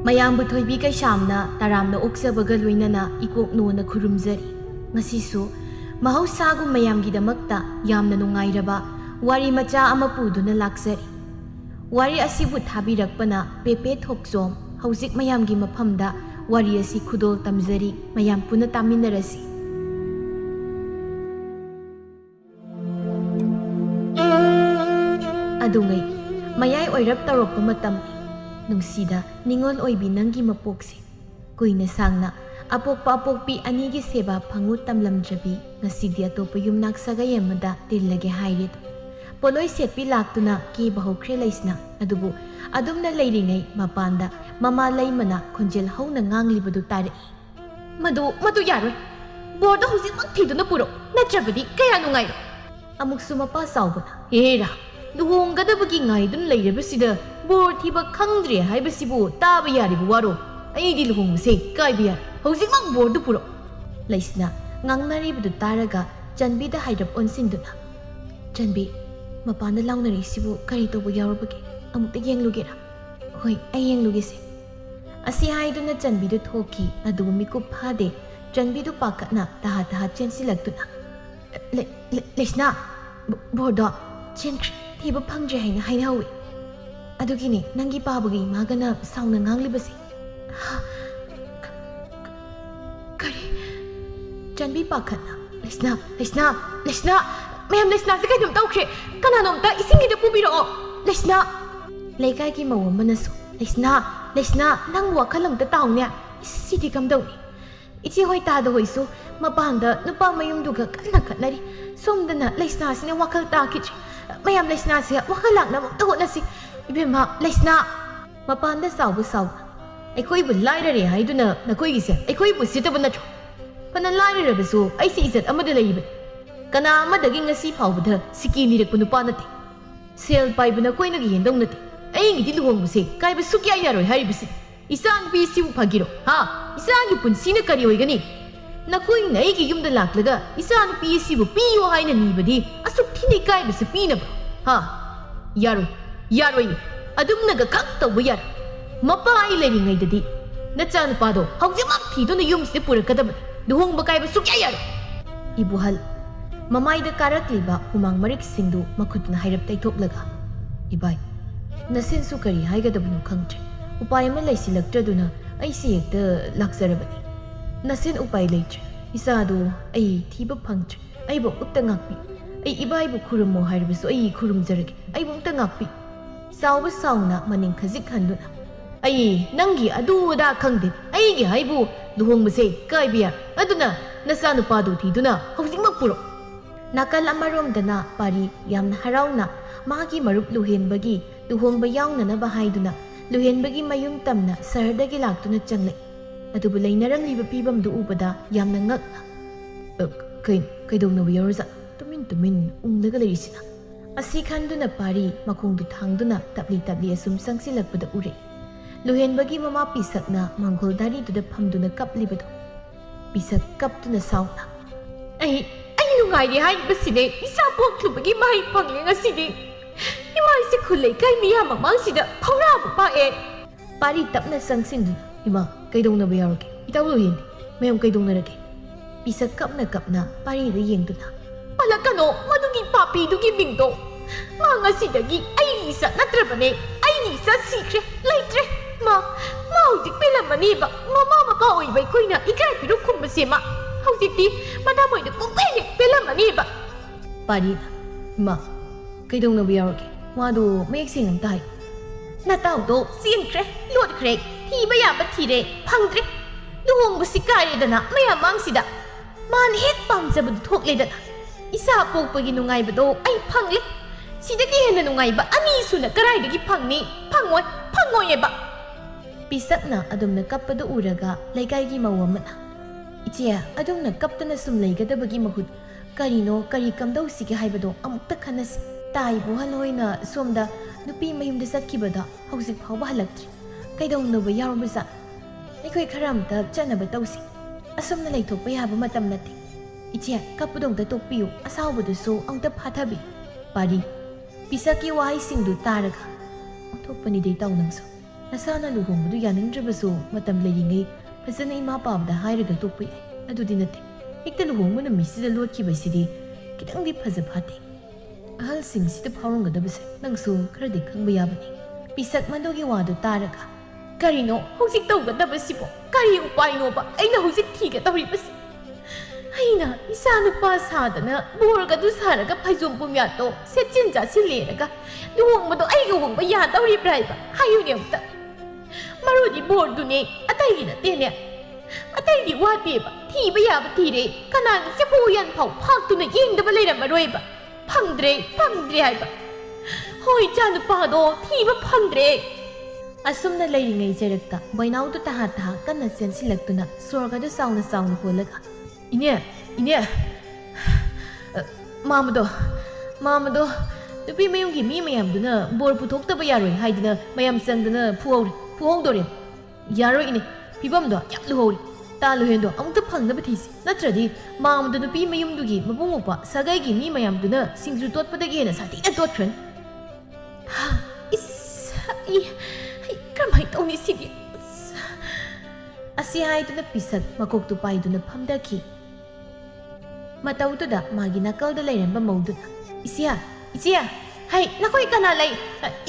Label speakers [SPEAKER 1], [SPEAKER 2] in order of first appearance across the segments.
[SPEAKER 1] ꯃꯌꯥꯝꯕꯨ ꯊꯣꯏꯕꯤ ꯀꯩꯁꯥꯝꯅ ꯇꯔꯥꯝꯅ ꯑꯣꯛꯆꯕꯒ ꯂꯣꯏꯅꯅ ꯏꯀꯣꯛ ꯅꯣꯅ ꯈꯨꯔꯨꯝꯖꯔꯤ꯫ ꯉꯁꯤꯁꯨ ꯃꯍꯧꯁꯥꯒꯨꯝ ꯃꯌꯥꯝꯒꯤꯗꯃꯛꯇ ꯌꯥꯝꯅ ꯅꯨꯡꯉꯥꯏꯔꯕ ꯋꯥꯔꯤ ꯃꯆꯥ ꯑꯃ ꯄꯨꯗꯨꯅ ꯂꯥꯛꯆꯔꯤ꯫ ꯋꯥꯔꯤ ꯑꯁꯤꯕꯨ ꯊꯥꯕꯤꯔꯛꯄꯅ ꯄꯦꯄꯦ ꯊꯣꯛꯆꯣꯝ꯫ ꯍꯧꯖꯤꯛ ꯃꯌꯥꯝꯒꯤ ꯃꯐꯝꯗ ꯋꯥꯔꯤ ꯑꯁꯤ ꯈꯨꯗꯣꯜ ꯇꯝꯖꯔꯤ꯫ ꯃꯌꯥꯝ ꯄꯨꯟꯅ ꯇꯥꯃꯤꯟꯅꯔꯁꯤ꯫ ꯑꯗꯨꯉꯩ ꯃꯌꯥꯏ ꯑꯣꯏꯔꯞ ꯇꯧꯔꯛꯄ ꯃꯇꯝꯅꯤ꯫ ꯅꯨꯡꯁꯤꯗ ꯅꯤꯡꯉꯣꯜ ꯑꯣꯏꯕꯤ ꯅꯪꯒꯤ ꯃꯄꯣꯛꯁꯦ ꯀꯨꯏꯅ ꯁꯥꯡꯅ ꯑꯄꯣꯛꯄ ꯑꯄꯣꯛꯄꯤ ꯑꯅꯤꯒꯤ ꯁꯦꯕꯥ ꯐꯪꯉꯨ ꯇꯝꯂꯝꯗ꯭ꯔꯕꯤ ꯉꯁꯤꯗꯤ ꯑꯇꯣꯞꯄ ꯌꯨꯝꯅꯥꯛ ꯁꯥꯒꯩ ꯑꯃꯗ ꯇꯤꯜꯂꯒꯦ ꯍꯥꯏꯔꯦꯗꯣ ꯄꯣꯠꯂꯣꯏ ꯁꯦꯠꯄꯤ ꯂꯥꯛꯇꯨꯅ ꯀꯦꯕ ꯍꯧꯈ꯭ꯔꯦ ꯂꯩꯁꯅꯥ꯫ ꯑꯗꯨꯕꯨ ꯑꯗꯨꯝꯅ ꯂꯩꯔꯤꯉꯩ ꯃꯄꯥꯟꯗ ꯃꯃꯥ ꯂꯩꯃꯅ ꯈꯣꯟꯖꯦꯜ ꯍꯧꯅ ꯉꯥꯡꯂꯤꯕꯗꯨ ꯇꯥꯔꯛꯏ꯫ ꯃꯗꯨ ꯌꯥꯔꯣꯏ, ꯕꯣꯔꯗ ꯍꯧꯖꯤꯛꯃꯛ ꯊꯤꯗꯨꯅ ꯄꯨꯔꯛ, ꯅꯠꯇ꯭ꯔꯕꯗꯤ ꯀꯌꯥ ꯅꯨꯡꯉꯥꯏꯔꯣꯏ꯫ ꯑꯃꯨꯛꯁꯨ ꯃꯄꯥ ꯆꯥꯎꯕꯅ ꯍꯦꯔꯥ ꯂꯨꯍꯣꯡꯒꯗꯕꯒꯤ ꯉꯥꯏꯗꯨꯅ ꯂꯩꯔꯕꯁꯤꯗ ꯕꯣꯔ ꯊꯤꯕ ꯈꯪꯗ꯭ꯔꯦ ꯍꯥꯏꯕꯁꯤꯕꯨ ꯇꯥꯕ ꯌꯥꯔꯤꯕ ꯋꯥꯔꯣ? ꯑꯩꯗꯤ ꯂꯨꯍꯣꯡꯕꯁꯦ ꯀꯥꯏꯕ ꯌꯥꯔꯦ, ꯍꯧꯖꯤꯛꯃꯛ ꯕꯣꯔꯗꯨ ꯄꯨꯔꯛ꯫ ꯂꯩꯁꯅꯥ ꯉꯥꯡꯅꯔꯤꯕꯗꯨ ꯇꯥꯔꯒ ꯆꯟꯕꯤꯗ ꯍꯥꯏꯔꯞ ꯑꯣꯟꯁꯤꯟꯗꯨꯅ, ꯆꯟꯕꯤ, ꯃꯄꯥꯟꯗ ꯂꯥꯎꯅꯔꯤꯁꯤꯕꯨ ꯀꯔꯤ ꯇꯧꯕ ꯌꯥꯎꯔꯕꯒꯦ? ꯑꯃꯨꯛꯇ ꯌꯦꯡꯂꯨꯒꯦꯔꯥ? ꯍꯣꯏ, ꯑꯩ ꯌꯦꯡꯂꯨꯒꯦꯁꯦ꯫ ꯑꯁꯤ ꯍꯥꯏꯗꯨꯅ ꯆꯟꯕꯤꯗꯨ ꯊꯣꯛꯈꯤ꯫ ꯑꯗꯨꯕꯨ ꯃꯤꯀꯨꯞ ꯐꯥꯗꯦ ꯆꯟꯕꯤꯗꯨ ꯄꯥꯈꯠꯅ ꯇꯍꯥ ꯆꯦꯟꯁꯤꯜꯂꯛꯇꯨꯅ, ꯂꯩꯁꯅꯥ, ꯕꯣꯔꯗꯣ ꯆꯦꯟꯈ꯭ꯔꯦ, ꯊꯤꯕ ꯐꯪꯗ꯭ꯔꯦ ꯍꯥꯏꯅ ꯍꯥꯏꯅꯍꯧꯏ꯫ ꯑꯗꯨꯒꯤꯅꯦ ꯅꯪꯒꯤ ꯄꯥꯕꯒ ꯏꯃꯥꯒꯅ ꯁꯥꯎꯅ ꯉꯥꯡꯂꯤꯕꯁꯦ꯫ ꯀꯔꯤ? ꯆꯟꯕꯤ ꯄꯥꯈꯠꯅ, ꯂꯩꯁꯅꯥ, ꯃꯌꯥꯝ ꯂꯩꯁꯅꯥꯁꯦ ꯀꯩꯅꯣꯝ ꯇꯧꯈ꯭ꯔꯦ, ꯀꯅꯥꯅꯣꯝꯇ ꯏꯁꯤꯡꯒꯤꯗ ꯄꯨꯕꯤꯔꯛꯑꯣ, ꯂꯩꯁꯅꯥ꯫ ꯂꯩꯀꯥꯏꯒꯤ ꯃꯧ ꯑꯃꯅꯁꯨ, ꯂꯩꯁꯅꯥ, ꯅꯪ ꯋꯥꯈꯜ ꯑꯝꯇ ꯇꯥꯎꯅꯦ, ꯁꯤꯗꯤ ꯀꯝꯗꯧꯅꯤ? ꯏꯆꯦ ꯍꯣꯏ ꯇꯥꯗ ꯍꯣꯏꯁꯨ ꯃꯄꯥꯟꯗ ꯅꯨꯄꯥ ꯃꯌꯨꯝꯗꯨꯒ ꯀꯟꯅ ꯈꯠꯅꯔꯤ, ꯁꯣꯝꯗꯅ ꯂꯩꯁꯅꯥꯁꯤꯅ ꯋꯥꯈꯜ ꯇꯥꯈꯤꯗ꯭ꯔꯦ, ꯃꯌꯥꯝ ꯂꯩꯁꯅꯥꯁꯦ ꯋꯥꯈꯜ ꯂꯥꯛꯅ ꯑꯃꯨꯛꯇ ꯍꯣꯠꯅꯁꯤ꯫ ꯏꯕꯦꯝꯃ ꯂꯩꯁꯅꯥ, ꯃꯄꯥꯟꯗ ꯆꯥꯎꯕ ꯑꯩꯈꯣꯏꯕꯨ ꯂꯥꯏꯔꯔꯦ ꯍꯥꯏꯗꯨꯅ ꯅꯈꯣꯏꯒꯤꯁꯦ ꯑꯩꯈꯣꯏꯕꯨ ꯁꯤꯠꯇꯕ ꯅꯠꯇ꯭ꯔꯣ? ꯐꯅ ꯂꯥꯏꯔꯔꯕꯁꯨ ꯑꯩꯁꯦ ꯏꯖꯠ ꯑꯃꯗ ꯂꯩꯔꯤꯕꯅꯤ, ꯀꯅꯥ ꯑꯃꯗꯒꯤ ꯉꯁꯤ ꯐꯥꯎꯕꯗ ꯁꯤꯀꯤ ꯅꯤꯔꯛꯄ ꯅꯨꯄꯥ ꯅꯠꯇꯦ, ꯁꯦꯜ ꯄꯥꯏꯕ ꯅꯈꯣꯏꯅꯒꯤ ꯍꯦꯟꯗꯧ ꯅꯠꯇꯦ꯫ ꯑꯩꯒꯤꯗꯤ ꯂꯨꯍꯣꯡꯕꯁꯦ ꯀꯥꯏꯕ ꯁꯨꯛꯌꯥ ꯌꯥꯔꯣꯏ ꯍꯥꯏꯔꯤꯕꯁꯤꯅꯤ꯫ ꯏꯆꯥ ꯅꯨꯄꯤꯁꯤꯕꯨ ꯐꯥꯒꯤꯔꯣ? ꯏꯆꯥꯒꯤ ꯄꯨꯟꯁꯤꯅ ꯀꯔꯤ ꯑꯣꯏꯒꯅꯤ? ꯅꯈꯣꯏꯅ ꯑꯩꯒꯤ ꯌꯨꯝꯗ ꯂꯥꯛꯂꯒ ꯏꯆꯥ ꯅꯨꯄꯤ ꯑꯁꯤꯕꯨ ꯄꯤꯌꯣ ꯍꯥꯏꯅ ꯅꯤꯕꯗꯤ ꯑꯁꯨꯛ ꯊꯤꯅ ꯏꯀꯥꯏꯕꯁꯤ ꯄꯤꯅꯕ꯭ꯔꯣ? ꯌꯥꯔꯣꯏ, ꯑꯗꯨꯝꯅꯒ ꯈꯛ ꯇꯧꯕ ꯌꯥꯔꯣꯏ꯫ ꯃꯄꯥ ꯑꯩ ꯂꯩꯔꯤꯉꯩꯗꯗꯤ ꯅꯆꯥ ꯅꯨꯄꯥꯗꯣ ꯍꯧꯖꯤꯛꯃꯛ ꯊꯤꯗꯨꯅ ꯌꯨꯝꯁꯤꯗ ꯄꯨꯔꯛꯀꯗꯕꯅꯤ, ꯂꯨꯍꯣꯡꯕ ꯀꯥꯏꯕ ꯁꯨꯛꯌꯥ ꯌꯥꯔꯣꯏ꯫ ꯏꯕꯨꯍꯜ ꯃꯃꯥꯏꯗ ꯀꯥꯔꯛꯂꯤꯕ ꯍꯨꯃꯥꯡ ꯃꯔꯤꯛꯁꯤꯡꯗꯨ ꯃꯈꯨꯠꯅ ꯍꯥꯏꯔꯞ ꯇꯩꯊꯣꯛꯂꯒ, ꯏꯕꯥꯏ, ꯅꯁꯦꯟꯁꯨ ꯀꯔꯤ ꯍꯥꯏꯒꯗꯕꯅꯣ ꯈꯪꯗ꯭ꯔꯦ, ꯎꯄꯥꯏ ꯑꯃ ꯂꯩꯁꯤꯜꯂꯛꯇ꯭ꯔꯗꯨꯅ ꯑꯩꯁꯦ ꯍꯦꯛꯇ ꯂꯥꯛꯆꯔꯕꯅꯤ꯫ ꯅꯁꯦꯟ ꯎꯄꯥꯏ ꯂꯩꯇ꯭ꯔꯦ, ꯏꯆꯥꯗꯣ ꯑꯩ ꯊꯤꯕ ꯐꯪꯗ꯭ꯔꯦ, ꯑꯩꯕꯨ ꯑꯃꯨꯛꯇ ꯉꯥꯛꯄꯤ꯫ ꯑꯩ ꯏꯕꯥꯏꯕꯨ ꯈꯨꯔꯨꯝꯃꯣ ꯍꯥꯏꯔꯕꯁꯨ ꯑꯩ ꯈꯨꯔꯨꯝꯖꯔꯒꯦ, ꯑꯩꯕꯨ ꯑꯃꯨꯛꯇ ꯉꯥꯛꯄꯤ꯫ ꯆꯥꯎꯕ ꯁꯥꯎꯅ ꯃꯅꯤꯡ ꯈꯖꯤꯛ ꯍꯟꯗꯨꯅ, ꯑꯩ ꯅꯪꯒꯤ ꯑꯗꯨ ꯑꯗꯥ ꯈꯪꯗꯦ, ꯑꯩꯒꯤ ꯍꯥꯏꯕꯨ ꯂꯨꯍꯣꯡꯕꯁꯦ ꯀꯥꯏꯕ ꯌꯥꯔꯣꯏ, ꯑꯗꯨꯅ ꯅꯆꯥ ꯅꯨꯄꯥꯗꯨ ꯊꯤꯗꯨꯅ ꯍꯧꯖꯤꯛꯃꯛ ꯄꯨꯔꯛ꯫ ꯅꯥꯀꯜ ꯑꯃꯔꯣꯝꯗꯅ ꯄꯥꯔꯤ ꯌꯥꯝꯅ ꯍꯔꯥꯎꯅ ꯃꯥꯒꯤ ꯃꯔꯨꯞ ꯂꯨꯍꯦꯟꯕꯒꯤ ꯂꯨꯍꯣꯡꯕ ꯌꯥꯎꯅꯅꯕ ꯍꯥꯏꯗꯨꯅ ꯂꯨꯍꯦꯟꯕꯒꯤ ꯃꯌꯨꯝ ꯇꯝꯅ ꯁꯍꯔꯗꯒꯤ ꯂꯥꯛꯇꯨꯅ ꯆꯪꯂꯛꯏ꯫ ꯑꯗꯨꯕꯨ ꯂꯩꯅꯔꯝꯂꯤꯕ ꯐꯤꯕꯝꯗꯨ ꯎꯕꯗ ꯌꯥꯝꯅ ꯉꯛꯅ, ꯀꯩꯗꯧꯅꯕ ꯌꯥꯎꯔꯖꯥꯠꯅꯣ ꯇꯨꯃꯤꯟ ꯎꯪꯂꯒ ꯂꯩꯔꯤꯁꯤꯅ? ꯑꯁꯤ ꯈꯟꯗꯨꯅ ꯄꯥꯔꯤ ꯃꯈꯣꯡꯗꯨ ꯊꯥꯡꯗꯨꯅ ꯇꯞꯂꯤ ꯑꯁꯨꯝ ꯆꯪꯁꯤꯜꯂꯛꯄꯗ ꯎꯔꯦ ꯂꯨꯍꯦꯟꯕꯒꯤ ꯃꯃꯥ ꯄꯤꯁꯛꯅ ꯃꯥꯡꯒꯣꯜ ꯗꯥꯔꯤꯗꯨꯗ ꯐꯝꯗꯨꯅ ꯀꯞꯂꯤꯕꯗꯣ꯫ ꯄꯤꯁꯛ ꯀꯞꯇꯨꯅ ꯁꯥꯎꯅ, ꯑꯩ ꯅꯨꯡꯉꯥꯏꯔꯦ ꯍꯥꯏꯔꯤꯕꯁꯤꯅꯦ, ꯏꯆꯥ ꯄꯣꯛꯂꯨꯕꯒꯤ ꯃꯍꯩ ꯐꯪꯂꯦ ꯉꯁꯤꯗꯤ, ꯏꯃꯥꯁꯦ ꯈꯨꯜꯂꯩꯀꯥꯏ ꯃꯤꯌꯥꯝ ꯃꯃꯥꯡꯁꯤꯗ ꯐꯧꯔꯥꯕ ꯄꯥꯛꯑꯦ꯫ ꯄꯥꯔꯤ ꯇꯞꯅ ꯆꯪꯁꯤꯟꯗꯨꯅ, ꯏꯃꯥ ꯀꯩꯗꯧꯅꯕ ꯌꯥꯎꯔꯒꯦ? ꯏꯇꯥꯎ ꯂꯨꯍꯦꯟꯗꯦ, ꯃꯌꯥꯝ ꯀꯩꯗꯧꯅꯔꯒꯦ? ꯄꯤꯁꯛ ꯀꯞꯅ ꯄꯥꯔꯤꯗ ꯌꯦꯡꯗꯨꯅ, ꯄꯜꯂꯛꯀꯅꯣ ꯃꯗꯨꯒꯤ ꯄꯥꯄꯤꯗꯨꯒꯤ ꯃꯤꯡꯗꯣ, ꯃꯥ ꯉꯁꯤꯗꯒꯤ ꯑꯩꯒꯤ ꯏꯆꯥ ꯅꯠꯇ꯭ꯔꯕꯅꯦ, ꯑꯩꯒꯤ ꯏꯆꯥ ꯁꯤꯈ꯭ꯔꯦ, ꯂꯩꯇ꯭ꯔꯦ꯫ ꯃꯥ ꯍꯧꯖꯤꯛ ꯄꯦꯜꯂꯝꯃꯅꯦꯕ, ꯃꯃꯥ ꯃꯄꯥ ꯑꯣꯏꯕ ꯑꯩꯈꯣꯏꯅ ꯏꯀꯥꯏ ꯄꯤꯔꯨꯛ ꯈꯨꯝꯕꯁꯦ ꯃꯥ ꯍꯧꯖꯤꯛꯇꯤ ꯃꯗꯥꯃꯣꯏꯗ ꯄꯨꯡꯄꯦꯟ ꯍꯦꯛ ꯄꯦꯜꯂꯝꯃꯅꯦꯕ꯫ ꯄꯥꯔꯤꯅ, ꯏꯃꯥ ꯀꯩꯗꯧꯅꯕ ꯌꯥꯎꯔꯒꯦ? ꯋꯥꯗꯣ ꯃꯌꯦꯛ ꯁꯦꯡꯅ ꯑꯝꯇ ꯍꯥꯏꯌꯨ꯫ ꯅꯇꯥꯎꯗꯣ ꯆꯦꯟꯈ꯭ꯔꯦ, ꯂꯣꯠꯈ꯭ꯔꯦ, ꯊꯤꯕ ꯌꯥꯕ ꯊꯤꯔꯦ, ꯐꯪꯗ꯭ꯔꯦ, ꯂꯨꯍꯣꯡꯕꯁꯤ ꯀꯥꯏꯔꯦꯗꯅ ꯃꯌꯥꯝ ꯃꯥꯡꯁꯤꯗ, ꯃꯥꯅ ꯍꯦꯛ ꯄꯥꯝꯖꯕꯗꯨ ꯊꯣꯛꯂꯦꯗꯅ, ꯏꯆꯥ ꯄꯣꯛꯄꯒꯤ ꯅꯨꯡꯉꯥꯏꯕꯗꯣ ꯑꯩ ꯐꯪꯂꯦ, ꯁꯤꯗꯒꯤ ꯍꯦꯟꯅ ꯅꯨꯡꯉꯥꯏꯕ ꯑꯅꯤ ꯁꯨꯅ ꯀꯗꯥꯏꯗꯒꯤ ꯐꯪꯅꯤ? ꯐꯪꯉꯣꯏꯑꯕ꯫ ꯄꯤꯁꯛꯅ ꯑꯗꯨꯝꯅ ꯀꯞꯄꯗꯨ ꯎꯔꯒ ꯂꯩꯀꯥꯏꯒꯤ ꯃꯧ ꯑꯃꯅ, ꯏꯆꯦ ꯑꯗꯨꯝꯅ ꯀꯞꯇꯅ ꯁꯨꯝ ꯂꯩꯒꯗꯕꯒꯤ ꯃꯍꯨꯠ ꯀꯔꯤ ꯀꯝꯗꯧꯁꯤꯒꯦ ꯍꯥꯏꯕꯗꯣ ꯑꯃꯨꯛꯇ ꯈꯟꯅꯁꯤ꯫ ꯇꯥꯏꯕꯨ ꯍꯜꯍꯣꯏꯅ ꯁꯣꯝꯗ ꯅꯨꯄꯤ ꯃꯌꯨꯝꯗ ꯆꯠꯈꯤꯕꯗ ꯍꯧꯖꯤꯛ ꯐꯥꯎꯕ ꯍꯜꯂꯛꯇ꯭ꯔꯤ, ꯀꯩꯗꯧꯅꯕ ꯌꯥꯎꯔꯕꯖꯥꯠꯅꯣ? ꯑꯩꯈꯣꯏ ꯈꯔ ꯑꯝꯇ ꯆꯠꯅꯕ ꯇꯧꯁꯤ, ꯑꯁꯨꯝꯅ ꯂꯩꯊꯣꯛꯄ ꯌꯥꯕ ꯃꯇꯝ ꯅꯠꯇꯦ꯫ Iche kapudongda tokpiyu asawbadusu angta phathabi. Pari pisaki wahai singdu taraga. Othokpani dei taw nangso. Nasana luhongbadu yaningdrabasu matam leiringai fazana ima pabda hairaga tokpa yai. Adudi nate. Hekta luhongbana misida lotkibasidi kitangdi faza phate. Ahalsingsida phawrangadabase nangsu kharadi khangba yabani. Pisak mandogi wadu taraga. Karino hojik tawgadabasibo. Kari upainoba aina hojik thigadawribasi. Aina isa nupa sadana borgadu saraga phaijom pumyato sechinja sileraga luhongbado aiga hongba yadawribraiba hayune amta. Marudi bordune ataygi natene. Ataydi wateba thiba yaba thire kanani sepu yan phau phaktuna yengdaba leiramaroiba. Phangdre haiba. Hoi chanu pado thiba phangdre. Asumna leiringai jerakta boinaudu taha kanna sensilaktuna sorgadu sauna holaga. Ine Mamado nupi mayumgi mi mayamduna bor puthokdaba yaroi haidina mayam sangduna puhongdore yaroi ine pibamdo yam luhori ta luhendo amta phangdaba thisi natradi mamado nupi mayumdugi mabungupa sagaigi mi mayamduna singju totpadagi na satina totkhran Kramai tawni sidi asi haiduna pisak makoktu paiduna phamdaki matautuda magi nakalda leiramba mauduna Isia hai nakoi kana lai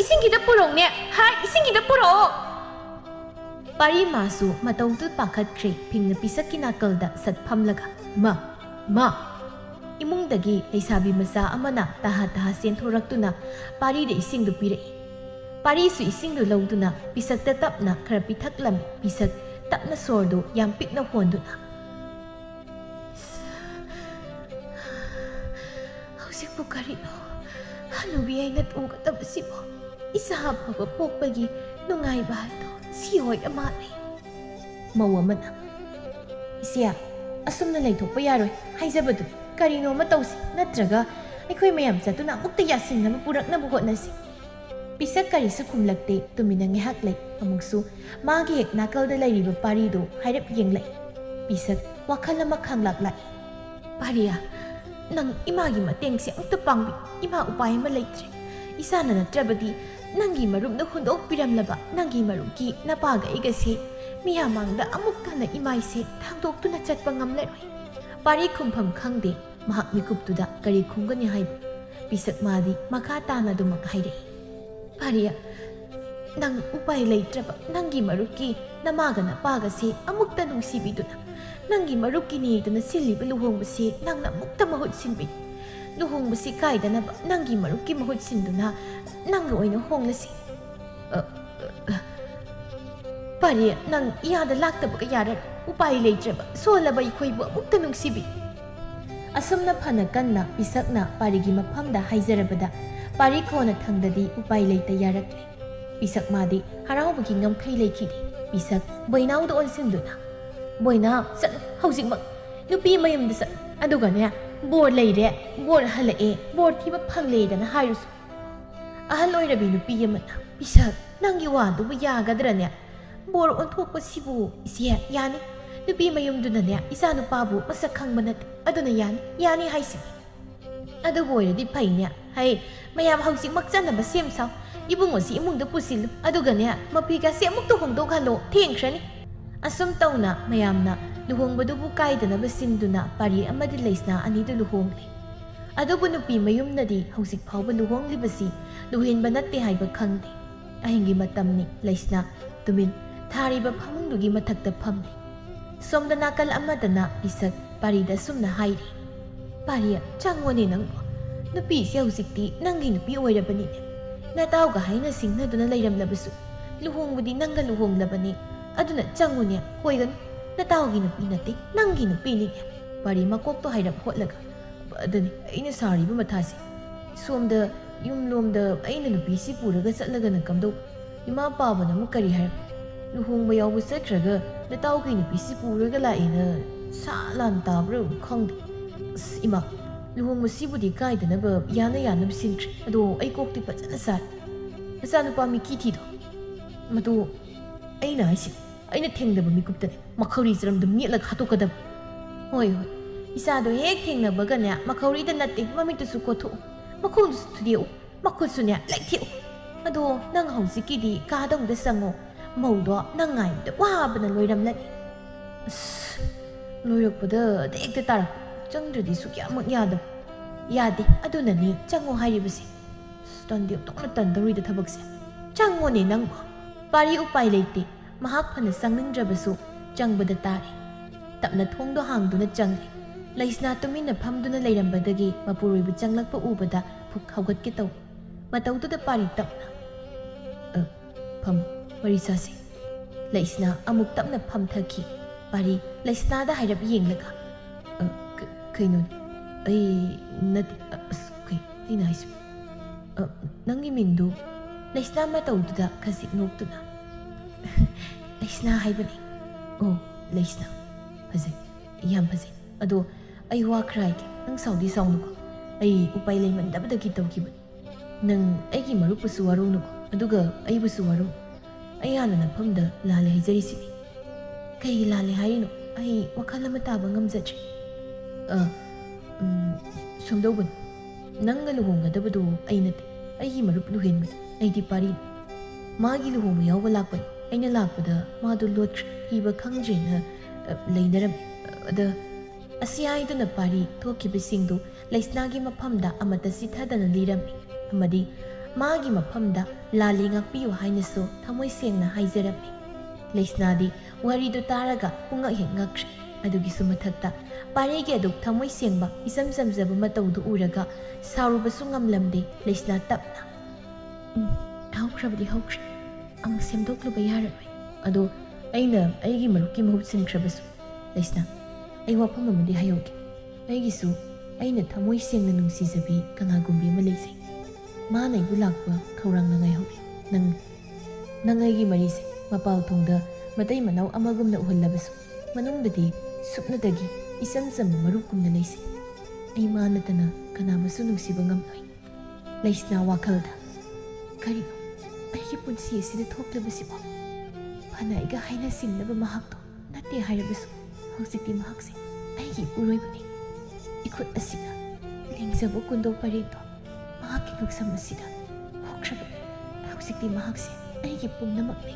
[SPEAKER 1] isingida purong ne hai isingida puro Pari masu matautu pakhatkre phingna pisakki nakalda satphamlaga ma imungdagi leisabi masa amana taha senthoraktuna pari de isingdu pirai Pari su isingdu lawduna pisakta tapna khara pithaklam pisak tapna sordo yam pikna honduna Hausikpu karino hanubi aina ugadabasibo isa phaba pokpagi nungaiba haito sihoi amane mawamana isia asumna leithokpa yaroi haijabadu karino ma tausi natraga aikhoi mayam chatuna mukta yasinna purakna hotnasi Pisak karisu kumlakte tumina ngehak lai amuksu magi hek nakalda lairiba parido hairap yenglai Pisak wakhalama khanglak lai Pariya nang imagi matengsi angta pangbi ima upay ma leitre isana natrabadi nangi marumna hundok piramlaba nangi marumki napaga igase miyamangda amukka na imaise thangdoktuna chatpa ngamlaroi Pari khumpham khangde mahak mikuptuda kari khungani haibu Pisak madi makha tana dumak haire Pariya nang upay leitraba nangi maruki namaga napagase amukta nungsibiduna Nangi marukki ni dana siliba luhongbasi nangna mukta mahut sinbi luhongbasi kaidana nangi marukki mahut sinduna nangga oina honglasi Pariya nang iyada laktabaga yarar upay leitraba solaba ikhoibu amukta nungsibi Asumna phana kanna pisakna parigi maphamda haizarabada Pari kona thangdadi upay leita yarakle Pisak madi haraubagi ngamkhai leikhidi Pisak boinauda onsinduna Boina sat haujikmak nupi mayamda sat adugane bor leire bor halae bor thiba phangledana hairusu ahal oirabi nupi yamana Pisak nangi wadu bu yagadrane bor onthokpa sibu isia yani nupi mayumduna ne isa nupabu masak khangbanat aduna yani haisi adu boiradi phaine hai mayam haujikmak chanaba semsaw ibungosi imungda pusilu adugane mapiga se amukta hongdok halo thengkhrani Asum tauna mayamna luhongbadubu kaidanaba sinduna pari amadi leisna anidu luhongli adubu nupi mayumnadi hausik phawba luhonglibasi luhenba natte haiba khangde ahingi matamni leisna tumin thariba phamungdugi mathakta phamni somda nakal amadana pisak parida sumna hairi Pariya changone nang nupi se hausikti nangi nupi oirabani natawga haina singnaduna leiramlabasu luhongbudi nanga luhonglabani aduna changune koigan natawgi nupi nate nangi nupi ni Pari makokto hairap hotlaga adani aina sariba mathasi somda yumlomda aina nupi si puraga chatlaga na kamdo ima pabana mu kari har luhongba yawbu sakraga natawgi nupi si puraga laina salan tabro khangdi ima luhongba sibudi kaidana ba yana sintri ado ai kokti pachana sar asana pa mi kiti do madu aina haisi aina thengdaba mikuptane makhari charamda mietlag hatokadab hoi Isado hek thengnabaga makhawrida natte mamitusu kothok makhongdusu thudeu makhutsunya laitheu ado nang hausikidi kadongda sango maudo nangai da wabana loiramlani loirakpada dekte tarak changdradi sukyamak yade adunani chango hairibasi standi tokna tandawrida thabakse chango ne nang pari upai leite mahak phana sangningdrabasu changbada tare tapna thongdo hangduna changre laisna tumina phamduna leirambadagi mapuroibu changlakpa ubada phuk khawgatke taw matawduda pari tapna pham marisase laisna amuk tapna pham thaki pari laisna da hairab yenglaga kaino ai nati kai nice nangi mingdu laisna matawduda khasik noktuna laisna haibani oh laisna phazai yam phazai ado ai wa cry nang saudi songnuko ai upai leiman dabadagi tawkiba nang aigi marupusu warungnuko aduga ai busu warung ai hana nafamda lale haijarisini kai lale haino ai wakhala mataba ngamjatri somdauban nanga luhongadabadu ai nate aigi marup luhenmi aidi pari magi luhonga yawba lakpan aina lakpada madu lotre hiba khangjena leinaram ada asiyaiduna pari thokibisingdu laisnagi maphamda amata sithadana lirami amadi magi maphamda lali ngakpiyu hainasu thamoi sengna haijarami laisnadi waridu taraga punga hengakri adugi sumathakta parege aduk thamoi sengba isam samjaba matawdu uraga sarubasu ngamlamde laisna tapna haukrabdi haukri ang semdokluba yararoi ado aina aigi maruki mahup sinkrabasu laisna ai wafam amadi hayoge aigisu aina thamoi sengna nungsijabi kanagumbi ama leisai mana ibu lakpa khaurang nangai hori nang aigi marise mapal thongda matai manau amagumna uhallabasu manungdadi supnadagi isam sam marukumna leisai ai manatana kanabasu nungsiba ngamloi laisna wakhalda karino aigi punsi asida thoklabasibo phana aiga haina singnaba mahakto natte hairabasu hausikti mahakse aigi uroibani ikut asina lengzabo kundo pareto mahaki ngaksam asida hokraba hausikti mahakse aigi pumnamakne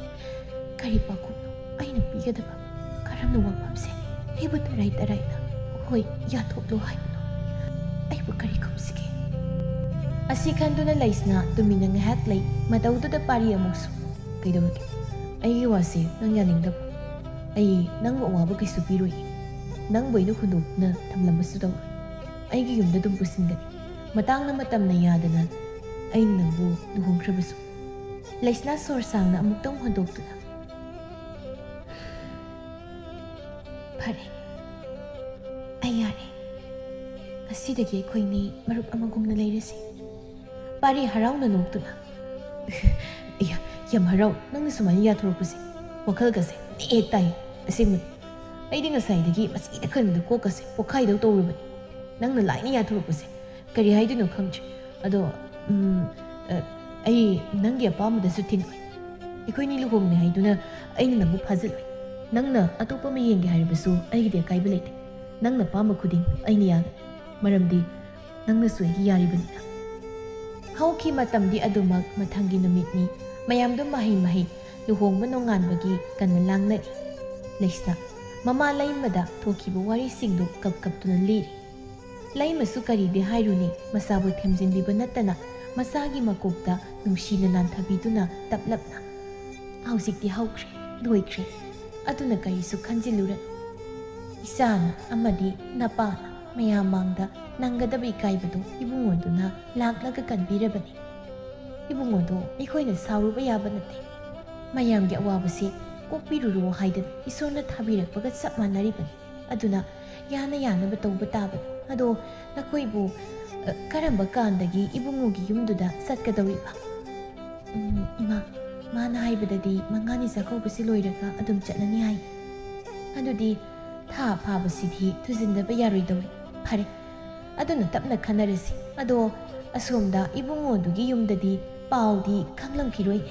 [SPEAKER 1] kari pakupno aina pigadaba karamna wapamse aibu tarai-taraina hoi yathoklo haibno aibu kari kumsige asi khanduna laisna tumina ngahak lei matawduda pari amuksu kaidawake aigi wase nang yaningdaba ai nang waba kaisu piroi nang boinu khundukna thamlambasu daw aigi yumda dum pusingani matangna matamna yadana ai nangbu luhongkhrabasu laisna sor sangna amuktong hondoktuna phare ayare asidagi khoini marup amagumna leirasi pari harauna noktuna iya yam harau nangna sumani yathorpusi wakhal gase ni tai asimut aidi ngasai masida khanda kokase pokhaidau tawrubani nangna laini yathorpuse kari haidunu khangchi ado ai nangi apamda su thinoi ikhoini luhomne haiduna aina nangbu phazaloi nangna atopa me yenge haribasu aigi de kaiba leite nangna pama khuding aina yaga maramdi nangna suigi yaribani hauki matamdi adumak mathangi numitni mayamdu mahi luhongba nonganbagi kanna langnari laisna mama laimada thokiba wari singdu kaptuna liri laimasu kari de hairuni masabu themjinbiba natana masagi makokta nungsina nanthabiduna taplapna hausikti haukre loikre aduna karisu khanjiluran isana amadi napana mayamangda nangadaba ikaibadu ibungonduna laklaga kanbirabani ibungondo ikhoina sauruba yaba nate mayamgi awabasi kokpiruro haidana isorna thabirakpaga chap manaribani aduna yana batauba taba ado nakoibu karamba kandagi ibungogi yumduda satkadawriba ima mana haibadadi mangani sakobasi loiraga adum chatnani hai adudi tha phabasidi thujindaba yaroidawi phare aduna tapna khanarasi ado asomda ibungodugi yumdadi paudi khanglamkhiroi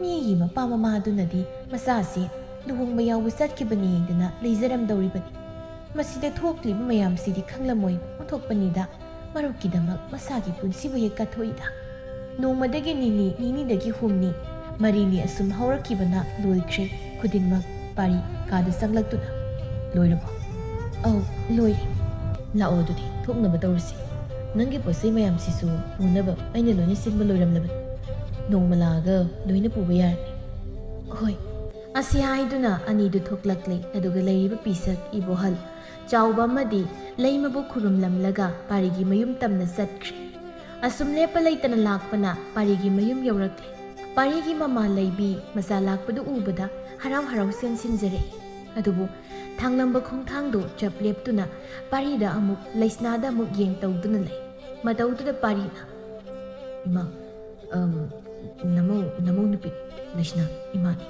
[SPEAKER 1] migi mapa mama adunadi masasi luhongba yawu satkibani yengdana leizaram dawribani ꯃꯁꯤꯗ ꯊꯣꯛꯂꯤꯕ ꯃꯌꯥꯝꯁꯤꯗꯤ ꯈꯪꯂꯝꯃꯣꯏ ꯑꯣꯟꯊꯣꯛꯄꯅꯤꯗ ꯃꯔꯨꯞꯀꯤꯗꯃꯛ ꯃꯁꯥꯒꯤ ꯄꯨꯟꯁꯤꯕꯨ ꯍꯦꯛ ꯀꯠꯊꯣꯛꯏꯗ ꯅꯣꯡꯃꯗꯒꯤ ꯅꯤꯅꯤ ꯅꯤꯅꯤꯗꯒꯤ ꯍꯨꯝꯅꯤ ꯃꯔꯤꯅꯤ ꯑꯁꯨꯝ ꯍꯧꯔꯛꯈꯤꯕꯅ ꯂꯣꯏꯈ꯭ꯔꯦ ꯈꯨꯗꯤꯡꯃꯛ ꯄꯥꯔꯤ ꯀꯥꯗ ꯆꯪꯂꯛꯇꯨꯅ ꯂꯣꯏꯔꯕꯣ ꯑꯧ ꯂꯣꯏꯔꯦ ꯂꯥꯛꯑꯣ ꯑꯗꯨꯗꯤ ꯊꯣꯛꯅꯕ ꯇꯧꯔꯁꯤ ꯅꯪꯒꯤ ꯄꯣꯠꯆꯩ ꯃꯌꯥꯝꯁꯤꯁꯨ ꯄꯨꯅꯕ ꯑꯩꯅ ꯂꯣꯏꯅ ꯁꯤꯟꯕ ꯂꯣꯏꯔꯝꯂꯕꯅꯤ ꯅꯣꯡꯃ ꯂꯥꯛꯑꯒ ꯂꯣꯏꯅ ꯄꯨꯕ ꯌꯥꯔꯅꯤ ꯍꯣꯏ ꯑꯁꯤ ꯍꯥꯏꯗꯨꯅ ꯑꯅꯤꯗꯨ ꯊꯣꯛꯂꯛꯂꯦ ꯑꯗꯨꯒ ꯂꯩꯔꯤꯕ ꯄꯤꯁꯛ ꯏꯕꯣꯍꯜ ꯆꯥꯎꯕ ꯑꯃꯗꯤ ꯂꯩꯃꯕꯨ ꯈꯨꯔꯨꯝꯂꯝꯂꯒ ꯄꯥꯔꯤꯒꯤ ꯃꯌꯨꯝ ꯇꯝꯅ ꯆꯠꯈ꯭ꯔꯦ ꯑꯁꯨꯝ ꯂꯦꯞꯄ ꯂꯩꯇꯅ ꯂꯥꯛꯄꯅ ꯄꯥꯔꯤꯒꯤ ꯃꯌꯨꯝ ꯌꯧꯔꯛꯂꯦ ꯄꯥꯔꯤꯒꯤ ꯃꯃꯥ ꯂꯩꯕꯤ ꯃꯆꯥ ꯂꯥꯛꯄꯗꯨ ꯎꯕꯗ ꯍꯔꯥꯎ ꯍꯔꯥꯎ ꯆꯦꯟꯁꯤꯟꯖꯔꯛꯏ ꯑꯗꯨꯕꯨ ꯊꯥꯡꯂꯝꯕ ꯈꯣꯡꯊꯥꯡꯗꯨ ꯆꯞ ꯂꯦꯞꯇꯨꯅ ꯄꯥꯔꯤꯗ ꯑꯃꯨꯛ ꯂꯩꯁꯅꯥꯗ ꯑꯃꯨꯛ ꯌꯦꯡ ꯇꯧꯗꯨꯅ ꯂꯩ ꯃꯇꯧꯗꯨꯗ ꯄꯥꯔꯤꯅ ꯏꯃꯥ ꯅꯃꯧ ꯅꯨꯄꯤ ꯂꯩꯁꯅꯥ ꯏꯃꯥꯅꯤ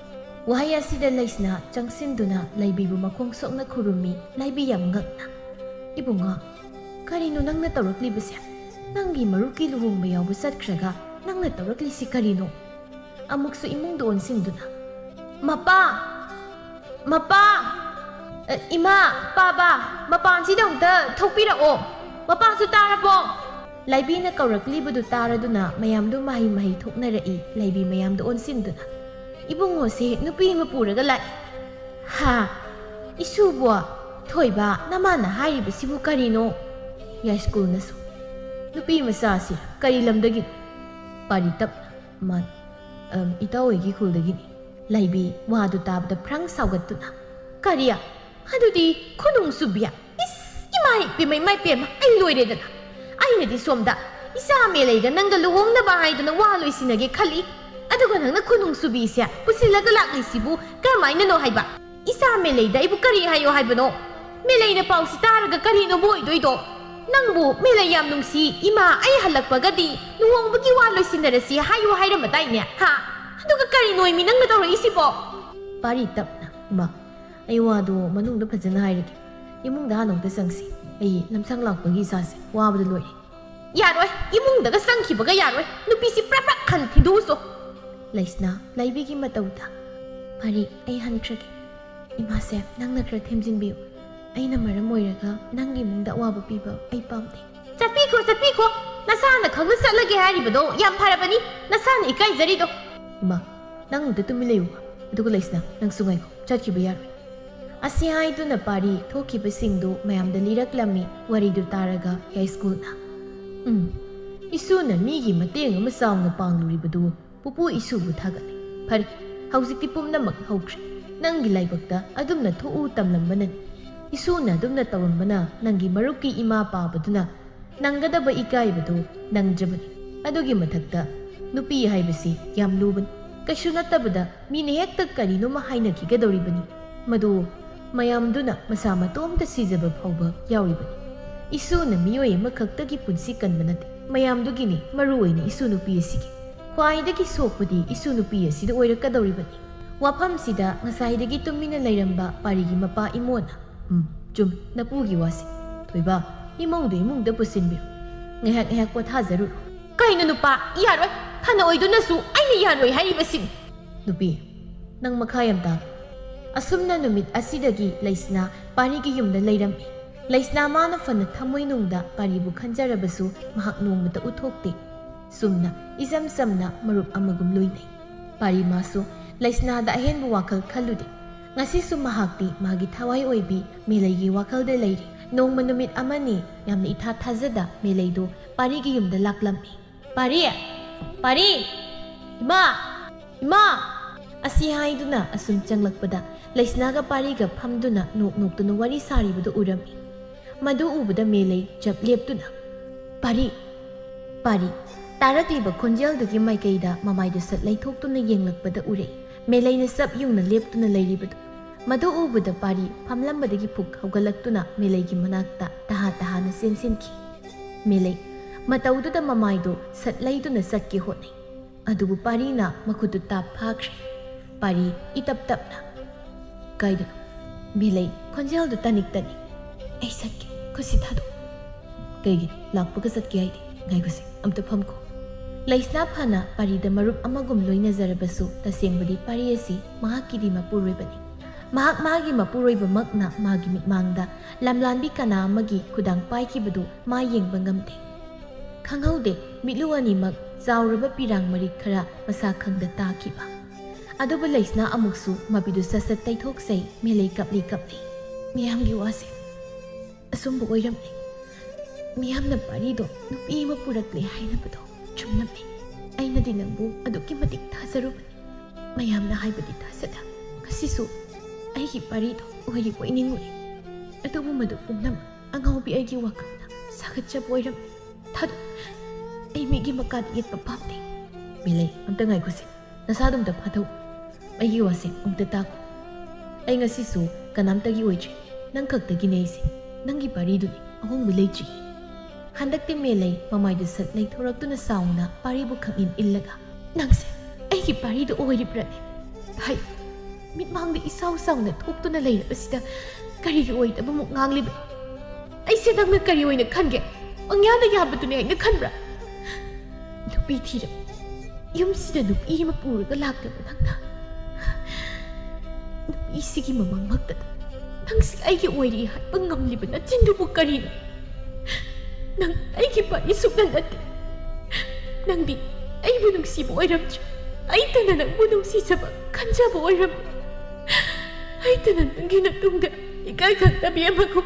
[SPEAKER 1] ꯋꯥꯍꯩ ꯑꯁꯤꯗ ꯂꯩꯁꯅꯥ ꯆꯪꯁꯤꯟꯗꯨꯅ ꯂꯩꯕꯤꯕꯨ ꯃꯈꯣꯡ ꯁꯣꯛꯅ ꯈꯨꯔꯨꯝꯃꯤ ꯂꯩꯕꯤ ꯌꯥꯝ ꯉꯛꯅ ꯏꯕꯨꯡꯉꯣ ꯀꯔꯤꯅꯣ ꯅꯪꯅ ꯇꯧꯔꯛꯂꯤꯕꯁꯦ ꯅꯪꯒꯤ ꯃꯔꯨꯞꯀꯤ ꯂꯨꯍꯣꯡꯕ ꯌꯥꯎꯕ ꯆꯠꯈ꯭ꯔꯒ ꯅꯪꯅ ꯇꯧꯔꯛꯂꯤꯁꯤ ꯀꯔꯤꯅꯣ ꯑꯃꯨꯛꯁꯨ ꯏꯃꯨꯡꯗ ꯑꯣꯟꯁꯤꯟꯗꯨꯅ ꯃꯄꯥ ꯏꯃꯥ ꯄꯥꯕꯥ ꯃꯄꯥꯟꯁꯤꯗ ꯑꯃꯨꯛꯇ ꯊꯣꯛꯄꯤꯔꯛꯑꯣ ꯃꯄꯥꯁꯨ ꯇꯥꯔꯕꯣ ꯂꯩꯕꯤꯅ ꯀꯧꯔꯛꯂꯤꯕꯗꯨ ꯇꯥꯔꯗꯨꯅ ꯃꯌꯥꯝꯗꯨ ꯃꯍꯩ ꯊꯣꯛꯅꯔꯛꯏ ꯂꯩꯕꯤ ꯃꯌꯥꯝꯗ ꯑꯣꯟꯁꯤꯟꯗꯨꯅ ꯏꯕꯨꯡꯉꯣꯁꯦ ꯅꯨꯄꯤ ꯑꯃ ꯄꯨꯔꯒ ꯂꯥꯛꯏ ꯍꯥ ꯏꯁꯨꯕꯣ ꯊꯣꯏꯕ ꯅꯃꯥꯅ ꯍꯥꯏꯔꯤꯕꯁꯤꯕꯨ ꯀꯔꯤꯅꯣ ꯌꯥꯏꯁ꯭ꯀꯨꯜꯅꯁꯨ ꯅꯨꯄꯤ ꯃꯆꯥꯁꯤ ꯀꯔꯤ ꯂꯝꯗꯒꯤꯅꯣ ꯄꯥꯔꯤ ꯇꯞꯅ ꯏꯇꯥꯎꯍꯣꯏꯒꯤ ꯈꯨꯜꯗꯒꯤꯅꯤ ꯂꯩꯕꯤ ꯋꯥꯗꯨ ꯇꯥꯕꯗ ꯐ꯭ꯔꯪ ꯁꯥꯎꯒꯠꯇꯨꯅ ꯀꯔꯤꯌꯥ ꯑꯗꯨꯗꯤ ꯈꯨꯅꯨꯡ ꯁꯨꯕꯤꯌꯥ ꯏꯁ ꯏꯃꯥꯏ ꯄꯦꯝꯃ ꯑꯩ ꯂꯣꯏꯔꯦꯗꯅ ꯑꯩꯅꯗꯤ ꯁꯣꯝꯗ ꯏꯆꯥ ꯃꯦꯂꯩꯒ ꯅꯪꯒ ꯂꯨꯍꯣꯡꯅꯕ ꯍꯥꯏꯗꯨꯅ ꯋꯥ ꯂꯣꯏꯁꯤꯟꯅꯒꯦ ꯈꯜꯂꯤ ꯑꯗꯨꯒ ꯅꯪꯅ ꯈꯨꯅꯨꯡ ꯁꯨꯕꯤꯁꯦ ꯄꯨꯁꯤꯜꯂꯒ ꯂꯥꯛꯂꯤꯁꯤꯕꯨ ꯀꯔꯝꯍꯥꯏꯅꯅꯣ ꯍꯥꯏꯕ ꯏꯆꯥ ꯃꯦꯂꯩꯗ ꯑꯩꯕꯨ ꯀꯔꯤ ꯍꯥꯏꯌꯣ ꯍꯥꯏꯕꯅꯣ ꯃꯦꯂꯩꯅ ꯄꯥꯎꯁꯤ ꯇꯥꯔꯒ ꯀꯔꯤꯅꯣꯕꯨ ꯑꯣꯏꯗꯣꯏꯗꯣ ꯅꯪꯕꯨ ꯃꯦꯂꯩ ꯌꯥꯝ ꯅꯨꯡꯁꯤ ꯏꯃꯥ ꯑꯩ ꯍꯜꯂꯛꯄꯒꯗꯤ ꯂꯨꯍꯣꯡꯕꯒꯤ ꯋꯥ ꯂꯣꯏꯁꯤꯟꯅꯔꯁꯤ ꯍꯥꯏꯌꯨ ꯍꯥꯏꯔꯝꯃꯗꯥꯏꯅꯦ ꯍꯥ ꯑꯗꯨꯒ ꯀꯔꯤꯅꯣꯏꯃꯤ ꯅꯪꯅ ꯇꯧꯔꯛꯏꯁꯤꯕꯣ ꯄꯥꯔꯤ ꯇꯞꯅ ꯏꯃꯥ ꯑꯩ ꯋꯥꯗꯣ ꯃꯅꯨꯡꯗ ꯐꯖꯅ ꯍꯥꯏꯔꯒꯦ ꯏꯃꯨꯡꯗ ꯍꯥꯟꯅ ꯑꯃꯨꯛꯇ ꯆꯪꯁꯤ ꯑꯩ ꯂꯝꯁꯥꯡ ꯂꯥꯛꯄꯒꯤ ꯏꯆꯥꯁꯦ ꯋꯥꯕꯗ ꯂꯣꯏꯔꯦ ꯌꯥꯔꯣꯏ ꯏꯃꯨꯡꯗꯒ ꯆꯪꯈꯤꯕꯒ ꯌꯥꯔꯣꯏ ꯅꯨꯄꯤꯁꯤ ꯄ꯭ꯔꯞ ꯈꯟ ꯊꯤꯟꯗꯣꯛꯎꯁꯣ ꯂꯩꯁꯅꯥ ꯂꯩꯕꯤꯒꯤ ꯃꯇꯧꯗ ꯄꯥꯔꯤ ꯑꯩ ꯍꯟꯈ꯭ꯔꯒꯦ ꯏꯃꯥꯁꯦ ꯅꯪꯅ ꯈꯔ ꯊꯦꯝꯖꯤꯟꯕꯤꯌꯨ ꯑꯩꯅ ꯃꯔꯝ ꯑꯣꯏꯔꯒ ꯅꯪꯒꯤ ꯏꯃꯨꯡꯗ ꯑꯋꯥꯕ ꯄꯤꯕ ꯑꯩ ꯄꯥꯝꯗꯦ ꯆꯠꯄꯤꯈꯣ ꯅꯁꯥꯅ ꯈꯪꯅ ꯆꯠꯂꯒꯦ ꯍꯥꯏꯔꯤꯕꯗꯣ ꯌꯥꯝ ꯐꯔꯕꯅꯤ ꯅꯁꯥꯅ ꯏꯀꯥꯏꯖꯔꯤꯗꯣ ꯏꯃꯥ ꯅꯪ ꯑꯝꯇ ꯇꯨꯃꯤꯟ ꯂꯩꯌꯨ ꯑꯗꯨꯒ ꯂꯩꯁꯅꯥ ꯅꯪꯁꯨ ꯉꯥꯏꯈꯣ ꯆꯠꯈꯤꯕ ꯌꯥꯔꯣꯏ ꯑꯁꯤ ꯍꯥꯏꯗꯨꯅ ꯄꯥꯔꯤ ꯊꯣꯛꯈꯤꯕꯁꯤꯡꯗꯨ ꯃꯌꯥꯝꯗ ꯂꯤꯔꯛꯂꯝꯃꯤ ꯋꯥꯔꯤꯗꯨ ꯇꯥꯔꯒ ꯌꯥꯏꯁ꯭ꯀꯨꯜꯅ ꯏꯁꯨꯅ ꯃꯤꯒꯤ ꯃꯇꯦꯡ ꯑꯃ ꯆꯥꯎꯅ ꯄꯥꯡꯂꯨꯔꯤꯕꯗꯨ ꯄꯨꯄꯨ ꯏꯁꯨꯕꯨ ꯊꯥꯒꯠꯂꯤ ꯐꯔꯦ ꯍꯧꯖꯤꯛꯇꯤ ꯄꯨꯝꯅꯃꯛ ꯍꯧꯈ꯭ꯔꯦ ꯅꯪꯒꯤ ꯂꯥꯏꯕꯛꯇ ꯑꯗꯨꯝꯅ ꯊꯣꯛꯎ ꯇꯝꯂꯝꯕꯅꯅꯤ ꯏꯁꯨꯅ ꯑꯗꯨꯝꯅ ꯇꯧꯔꯝꯕꯅ ꯅꯪꯒꯤ ꯃꯔꯨꯞꯀꯤ ꯏꯃꯥ ꯄꯥꯕꯗꯨꯅ ꯅꯪꯒꯗꯕ ꯏꯀꯥꯏꯕꯗꯨ ꯅꯪꯗ꯭ꯔꯕꯅꯤ ꯑꯗꯨꯒꯤ ꯃꯊꯛꯇ ꯅꯨꯄꯤ ꯍꯥꯏꯕꯁꯤ ꯌꯥꯝ ꯂꯨꯕꯅꯤ ꯀꯩꯁꯨ ꯅꯠꯇꯕꯗ ꯃꯤꯅ ꯍꯦꯛꯇ ꯀꯔꯤꯅꯣꯃ ꯍꯥꯏꯅꯈꯤꯒꯗꯧꯔꯤꯕꯅꯤ ꯃꯗꯨ ꯃꯌꯥꯝꯗꯨꯅ ꯃꯁꯥ ꯃꯇꯣꯝꯇ ꯁꯤꯖꯕ ꯐꯥꯎꯕ ꯌꯥꯎꯔꯤꯕꯅꯤ ꯏꯁꯨꯅ ꯃꯤꯑꯣꯏ ꯑꯃꯈꯛꯇꯒꯤ ꯄꯨꯟꯁꯤ ꯀꯟꯕ ꯅꯠꯇꯦ ꯃꯌꯥꯝꯗꯨꯒꯤꯅꯤ ꯃꯔꯨꯑꯣꯏꯅ ꯏꯁꯨ ꯅꯨꯄꯤ ꯑꯁꯤꯒꯤ ꯈ꯭ꯋꯥꯏꯗꯒꯤ ꯁꯣꯛꯄꯗꯤ ꯏꯁꯨ ꯅꯨꯄꯤ ꯑꯁꯤꯗ ꯑꯣꯏꯔꯛꯀꯗꯧꯔꯤꯕꯅꯤ ꯋꯥꯐꯝꯁꯤꯗ ꯉꯁꯥꯏꯗꯒꯤ ꯇꯨꯃꯤꯟꯅ ꯂꯩꯔꯝꯕ ꯄꯥꯔꯤꯒꯤ ꯃꯄꯥ ꯏꯃꯣꯅ ꯆꯨꯝ ꯅꯄꯨꯒꯤ ꯋꯥꯁꯤ ꯊꯣꯏꯕ ꯏꯃꯧꯗꯨ ꯏꯃꯨꯡꯗ ꯄꯨꯁꯤꯟꯕꯤꯌꯨ ꯉꯥꯏꯍꯥꯛ ꯄꯣꯊꯥꯖꯔꯨꯔꯣ ꯀꯩꯅꯣ ꯅꯨꯄꯥ ꯌꯥꯔꯣꯏ ꯐꯅ ꯑꯣꯏꯗꯨꯅꯁꯨ ꯑꯩꯅ ꯌꯥꯔꯣꯏ ꯍꯥꯏꯔꯤꯕꯁꯤꯅꯤ ꯅꯨꯄꯤ ꯅꯪ ꯃꯈꯥ ꯌꯥꯝ ꯇꯥ ꯑꯁꯨꯝꯅ ꯅꯨꯃꯤꯠ ꯑꯁꯤꯗꯒꯤ ꯂꯩꯁꯅꯥ ꯄꯥꯔꯤꯒꯤ ꯌꯨꯝꯗ ꯂꯩꯔꯝꯃꯤ ꯂꯩꯁꯅꯥ ꯃꯥꯅ ꯐꯅ ꯊꯃꯣꯏꯅꯨꯡꯗ ꯄꯥꯔꯤꯕꯨ ꯈꯟꯖꯔꯕꯁꯨ ꯃꯍꯥꯛ ꯅꯣꯡꯃꯇ ꯎꯠꯊꯣꯛꯇꯦ ꯁꯨꯝꯅ ꯏꯆꯝ ꯆꯝꯅ ꯃꯔꯨꯞ ꯑꯃꯒꯨꯝ ꯂꯣꯏꯅꯩ ꯄꯥꯔꯤ ꯃꯥꯁꯨ ꯂꯩꯁꯅꯥꯗ ꯑꯍꯦꯟꯕ ꯋꯥꯈꯜ ꯈꯜꯂꯨꯗꯦ ꯉꯁꯤꯁꯨ ꯃꯍꯥꯛꯇꯤ ꯃꯥꯒꯤ ꯊꯋꯥꯏ ꯑꯣꯏꯕꯤ ꯃꯦꯂꯩꯒꯤ ꯋꯥꯈꯜꯗ ꯂꯩꯔꯤ ꯅꯣꯡꯃ ꯅꯨꯃꯤꯠ ꯑꯃꯅꯤ ꯌꯥꯝꯅ ꯏꯊꯥ ꯊꯥꯖꯗ ꯃꯦꯂꯩꯗꯨ ꯄꯥꯔꯤꯒꯤ ꯌꯨꯝꯗ ꯂꯥꯛꯂꯝꯃꯤ ꯄꯥꯔꯤ ꯏꯃꯥ ꯑꯁꯤ ꯍꯥꯏꯗꯨꯅ ꯑꯁꯨꯝ ꯆꯪꯂꯛꯄꯗ ꯂꯩꯁꯅꯥꯒ ꯄꯥꯔꯤꯒ ꯐꯝꯗꯨꯅ ꯅꯣꯛꯇꯨꯅ ꯋꯥꯔꯤ ꯁꯥꯔꯤꯕꯗꯨ ꯎꯔꯝꯃꯤ ꯃꯗꯨ ꯎꯕꯗ ꯃꯦꯂꯩ ꯆꯞ ꯂꯦꯞꯇꯨꯅ ꯄꯥꯔꯤ ꯇꯥꯔꯛꯂꯤꯕ ꯈꯣꯟꯖꯦꯜꯗꯨꯒꯤ ꯃꯥꯏꯀꯩꯗ ꯃꯃꯥꯏꯗꯨ ꯁꯠ ꯂꯩꯊꯣꯛꯇꯨꯅ ꯌꯦꯡꯂꯛꯄꯗ ꯎꯔꯛꯏ ꯃꯦꯂꯩꯅ ꯆꯞ ꯌꯨꯡꯅ ꯂꯦꯞꯇꯨꯅ ꯂꯩꯔꯤꯕꯗꯨ ꯃꯗꯨ ꯎꯕꯗ ꯄꯥꯔꯤ ꯐꯝꯂꯝꯕꯗꯒꯤ ꯐꯨꯛ ꯍꯧꯒꯠꯂꯛꯇꯨꯅ ꯃꯦꯂꯩꯒꯤ ꯃꯅꯥꯛꯇ ꯇꯍꯥꯅ ꯆꯦꯟꯁꯤꯟꯈꯤ ꯃꯦꯂꯩ ꯃꯇꯧꯗꯨꯗ ꯃꯃꯥꯏꯗꯨ ꯁꯠ ꯂꯩꯗꯨꯅ ꯆꯠꯀꯦ ꯍꯣꯠꯅꯩ ꯑꯗꯨꯕꯨ ꯄꯥꯔꯤꯅ ꯃꯈꯨꯠꯇꯨ ꯇꯥꯞ ꯐꯥꯈ꯭ꯔꯦ ꯄꯥꯔꯤ ꯏꯇꯞ ꯇꯞꯅ ꯀꯥꯏꯗꯅꯣ ꯃꯦꯂꯩ ꯈꯣꯟꯖꯦꯜꯗꯨ ꯇꯅꯤꯛ ꯑꯩ ꯆꯠꯀꯦ ꯈꯨꯠꯁꯤ ꯊꯥꯗꯣꯛ ꯀꯩꯒꯤ ꯂꯥꯛꯄꯒ ꯆꯠꯀꯦ ꯍꯥꯏꯗꯤ ꯉꯥꯏꯈꯣꯁꯦ ꯑꯝꯇ ꯐꯝꯈꯣ ꯂꯩꯁꯅꯥ ꯐꯅ ꯄꯥꯔꯤꯗ ꯃꯔꯨꯞ ꯑꯃꯒꯨꯝ ꯂꯣꯏꯅꯖꯔꯕꯁꯨ ꯇꯁꯦꯡꯕꯗꯤ ꯄꯥꯔꯤ ꯑꯁꯤ ꯃꯍꯥꯛꯀꯤꯗꯤ ꯃꯄꯨꯔꯣꯏꯕꯅꯤ Mahak magi mapuroibamakna magi mitmangda lamlanbi kana amagi khudang paikibadu ma yengba ngamde. Khanghaude mitlu animak zauraba pirang marik khara masa khangda takiba. Aduba Laisna amuksu mabidu sasat taithoksai melei kapli miyamgi wase asumbu oiramne. Miyamna parido nupi ama purakle hainabado chumname. Ainadi nangbu aduki matik thasarubani. Mayamna haibadi thasada kasisu aigi parido oigi poininguri. Adubu madu pumnam angaubi aigi wakamna sagatchab oiramne. Thadu ai migi makad yetpa pamne. Milei amta ngai kusi nasadum ta phathau aigi wase umta taku. Ai ngasisu kanamtagi oichi nang khaktagi neisi nangi pariduni ahongbu leitri. Handakti melei mamaidu sat lei thoraktuna sauna paribu khangin illaga nangse aigi paridu oiribrane. Hai mitmangda isau sauna thoktuna leirabasida karigi oidaba muk nganglibe. Aise nangna kari oina khange angyada yabadune aina khanbra. Nupi thira yumsida nupi ma puraga laklaba nangna. Nupi sigi mamang magtada nangsi aigi oiri haiba ngamliba na chindubu karina. Nang aigi pari sukna nate. Nangdi aibu nungsibu oiramcha. Aitana nangbu nungsisaba kanjaba oiramne. Aitana nangi natungda ikai khangtabi amaku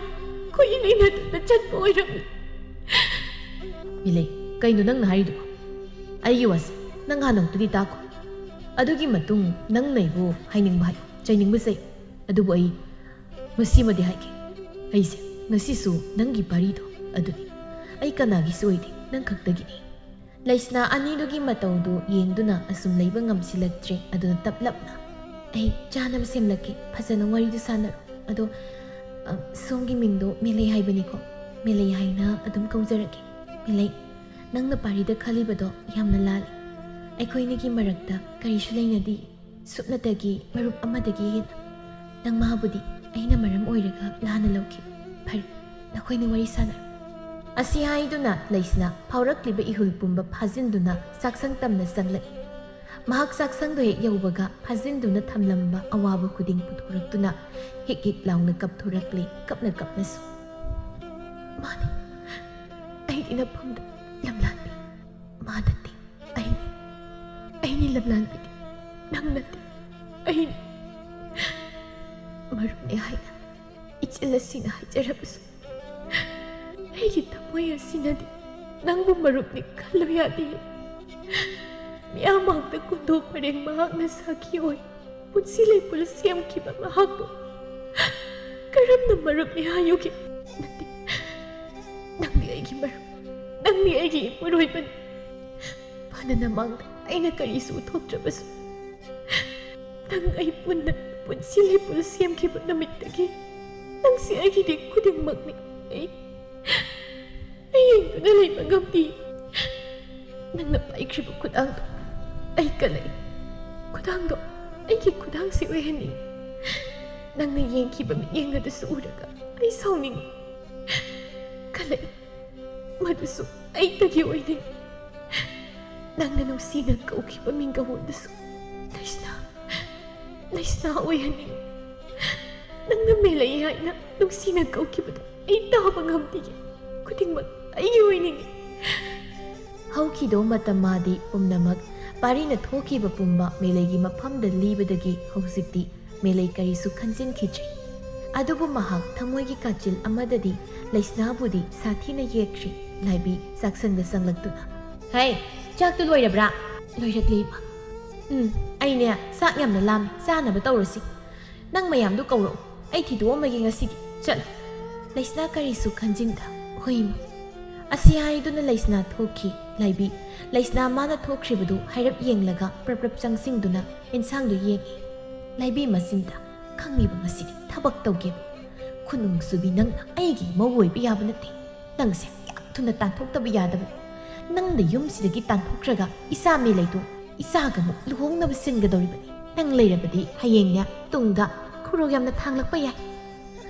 [SPEAKER 1] kuinay natungda chatba oiramne. Milei kaino nang naharidu aigi wase nang hanang tudi tako. Adugi matung nang naibu hainingba hai chainingba sai. Adubu ai masimadi haike. Aise ngasisu nangi parido aduni. Ay kanagis oide nang kagtagini. Laisna anidugi mataudu yengduna asum leiba ngamsilaktre aduna taplapna. Ay janam semlaki phasana waridu sanaro. Ado somgi mingdo melei haibaniko. Melei haina adum kaujarage. Melei nangna parida khalibado yamna lali. Aikoinigi marakta karishu lainadi supnatagi marup amadagi hen. Nang mahabudi aina maram oiraga lana lauki. Phari nakoini wari sanaro. Asi haiduna Laisna paurakliba ihul pumba phajinduna saksang tamna sanglai. Mahak saksang do hek yaubaga phajinduna thamlamba awaba khuding puthuraktuna hek laungna kapthurakli kapna su. Mani aidina phamda lamlanbi manati aini lamlanbi nangnati aini marune haina ichilasina hajarabasu. Aigi tamoy asinadi nangbu marupni kallo yadi. Miyamagda kundo pareng mahak na saki oy punsilay pulasiyam kiba mahakbo. Karam na marupni hayugi. Nangdi aigi marup. Nangdi aigi ipuroy man. Pana namangda ay nakarisu utotrabasu. Nang ay punna punsilay pulasiyam kiba namitagi. Nang si aigi di kuding magni ay ayeng na lay magamdi. Nang napaikriba kudang do ay kalay. Kudang do ay kikudang si Weheni. Nang nayeng kiba miyeng na dasu uraga ay sauning. Kalay maduso ay tagyoy ning. Nang nanausinag ka ukiba ming gawon dasu. Laisna Weheni. Nang namelay ay na nung sinag ka ukiba do ay tabang hamtigin. Kuding mag ayoy ning. Haukido matamadi pumnamag pari na thokiba pumba melegi maphamda libadagi hausikti melei karisu khanjin khichri. Adubu mahak thamoigi kachil amadadi Laisnabudi sathina yekri laibi saksanga sanglaktuna. Hey, chak tu loirabra. Loirakliba. Aine sak yamna lam sanaba tawrasi. Nang mayam du kawro ai thidu amagi ngasigi chal. Laisna karisu khanjinda hoima. Asi haiduna Laisna thoki laibi Laisna mana thokhribadu hairap yenglaga praprap changsingduna insangdu yengi. Laibi masinda khangniba ngasidi thabak tawge. Khunung subi nang aigi mawoi biyaba nate. Nangse yakthuna tanthoktabu yadaba. Nang da yumsidagi tanthokraga isa me leidu isaga mu luhongnaba singadoribani. Nang leirabadi hayengnya tungda khurog yamna thanglakpa yai.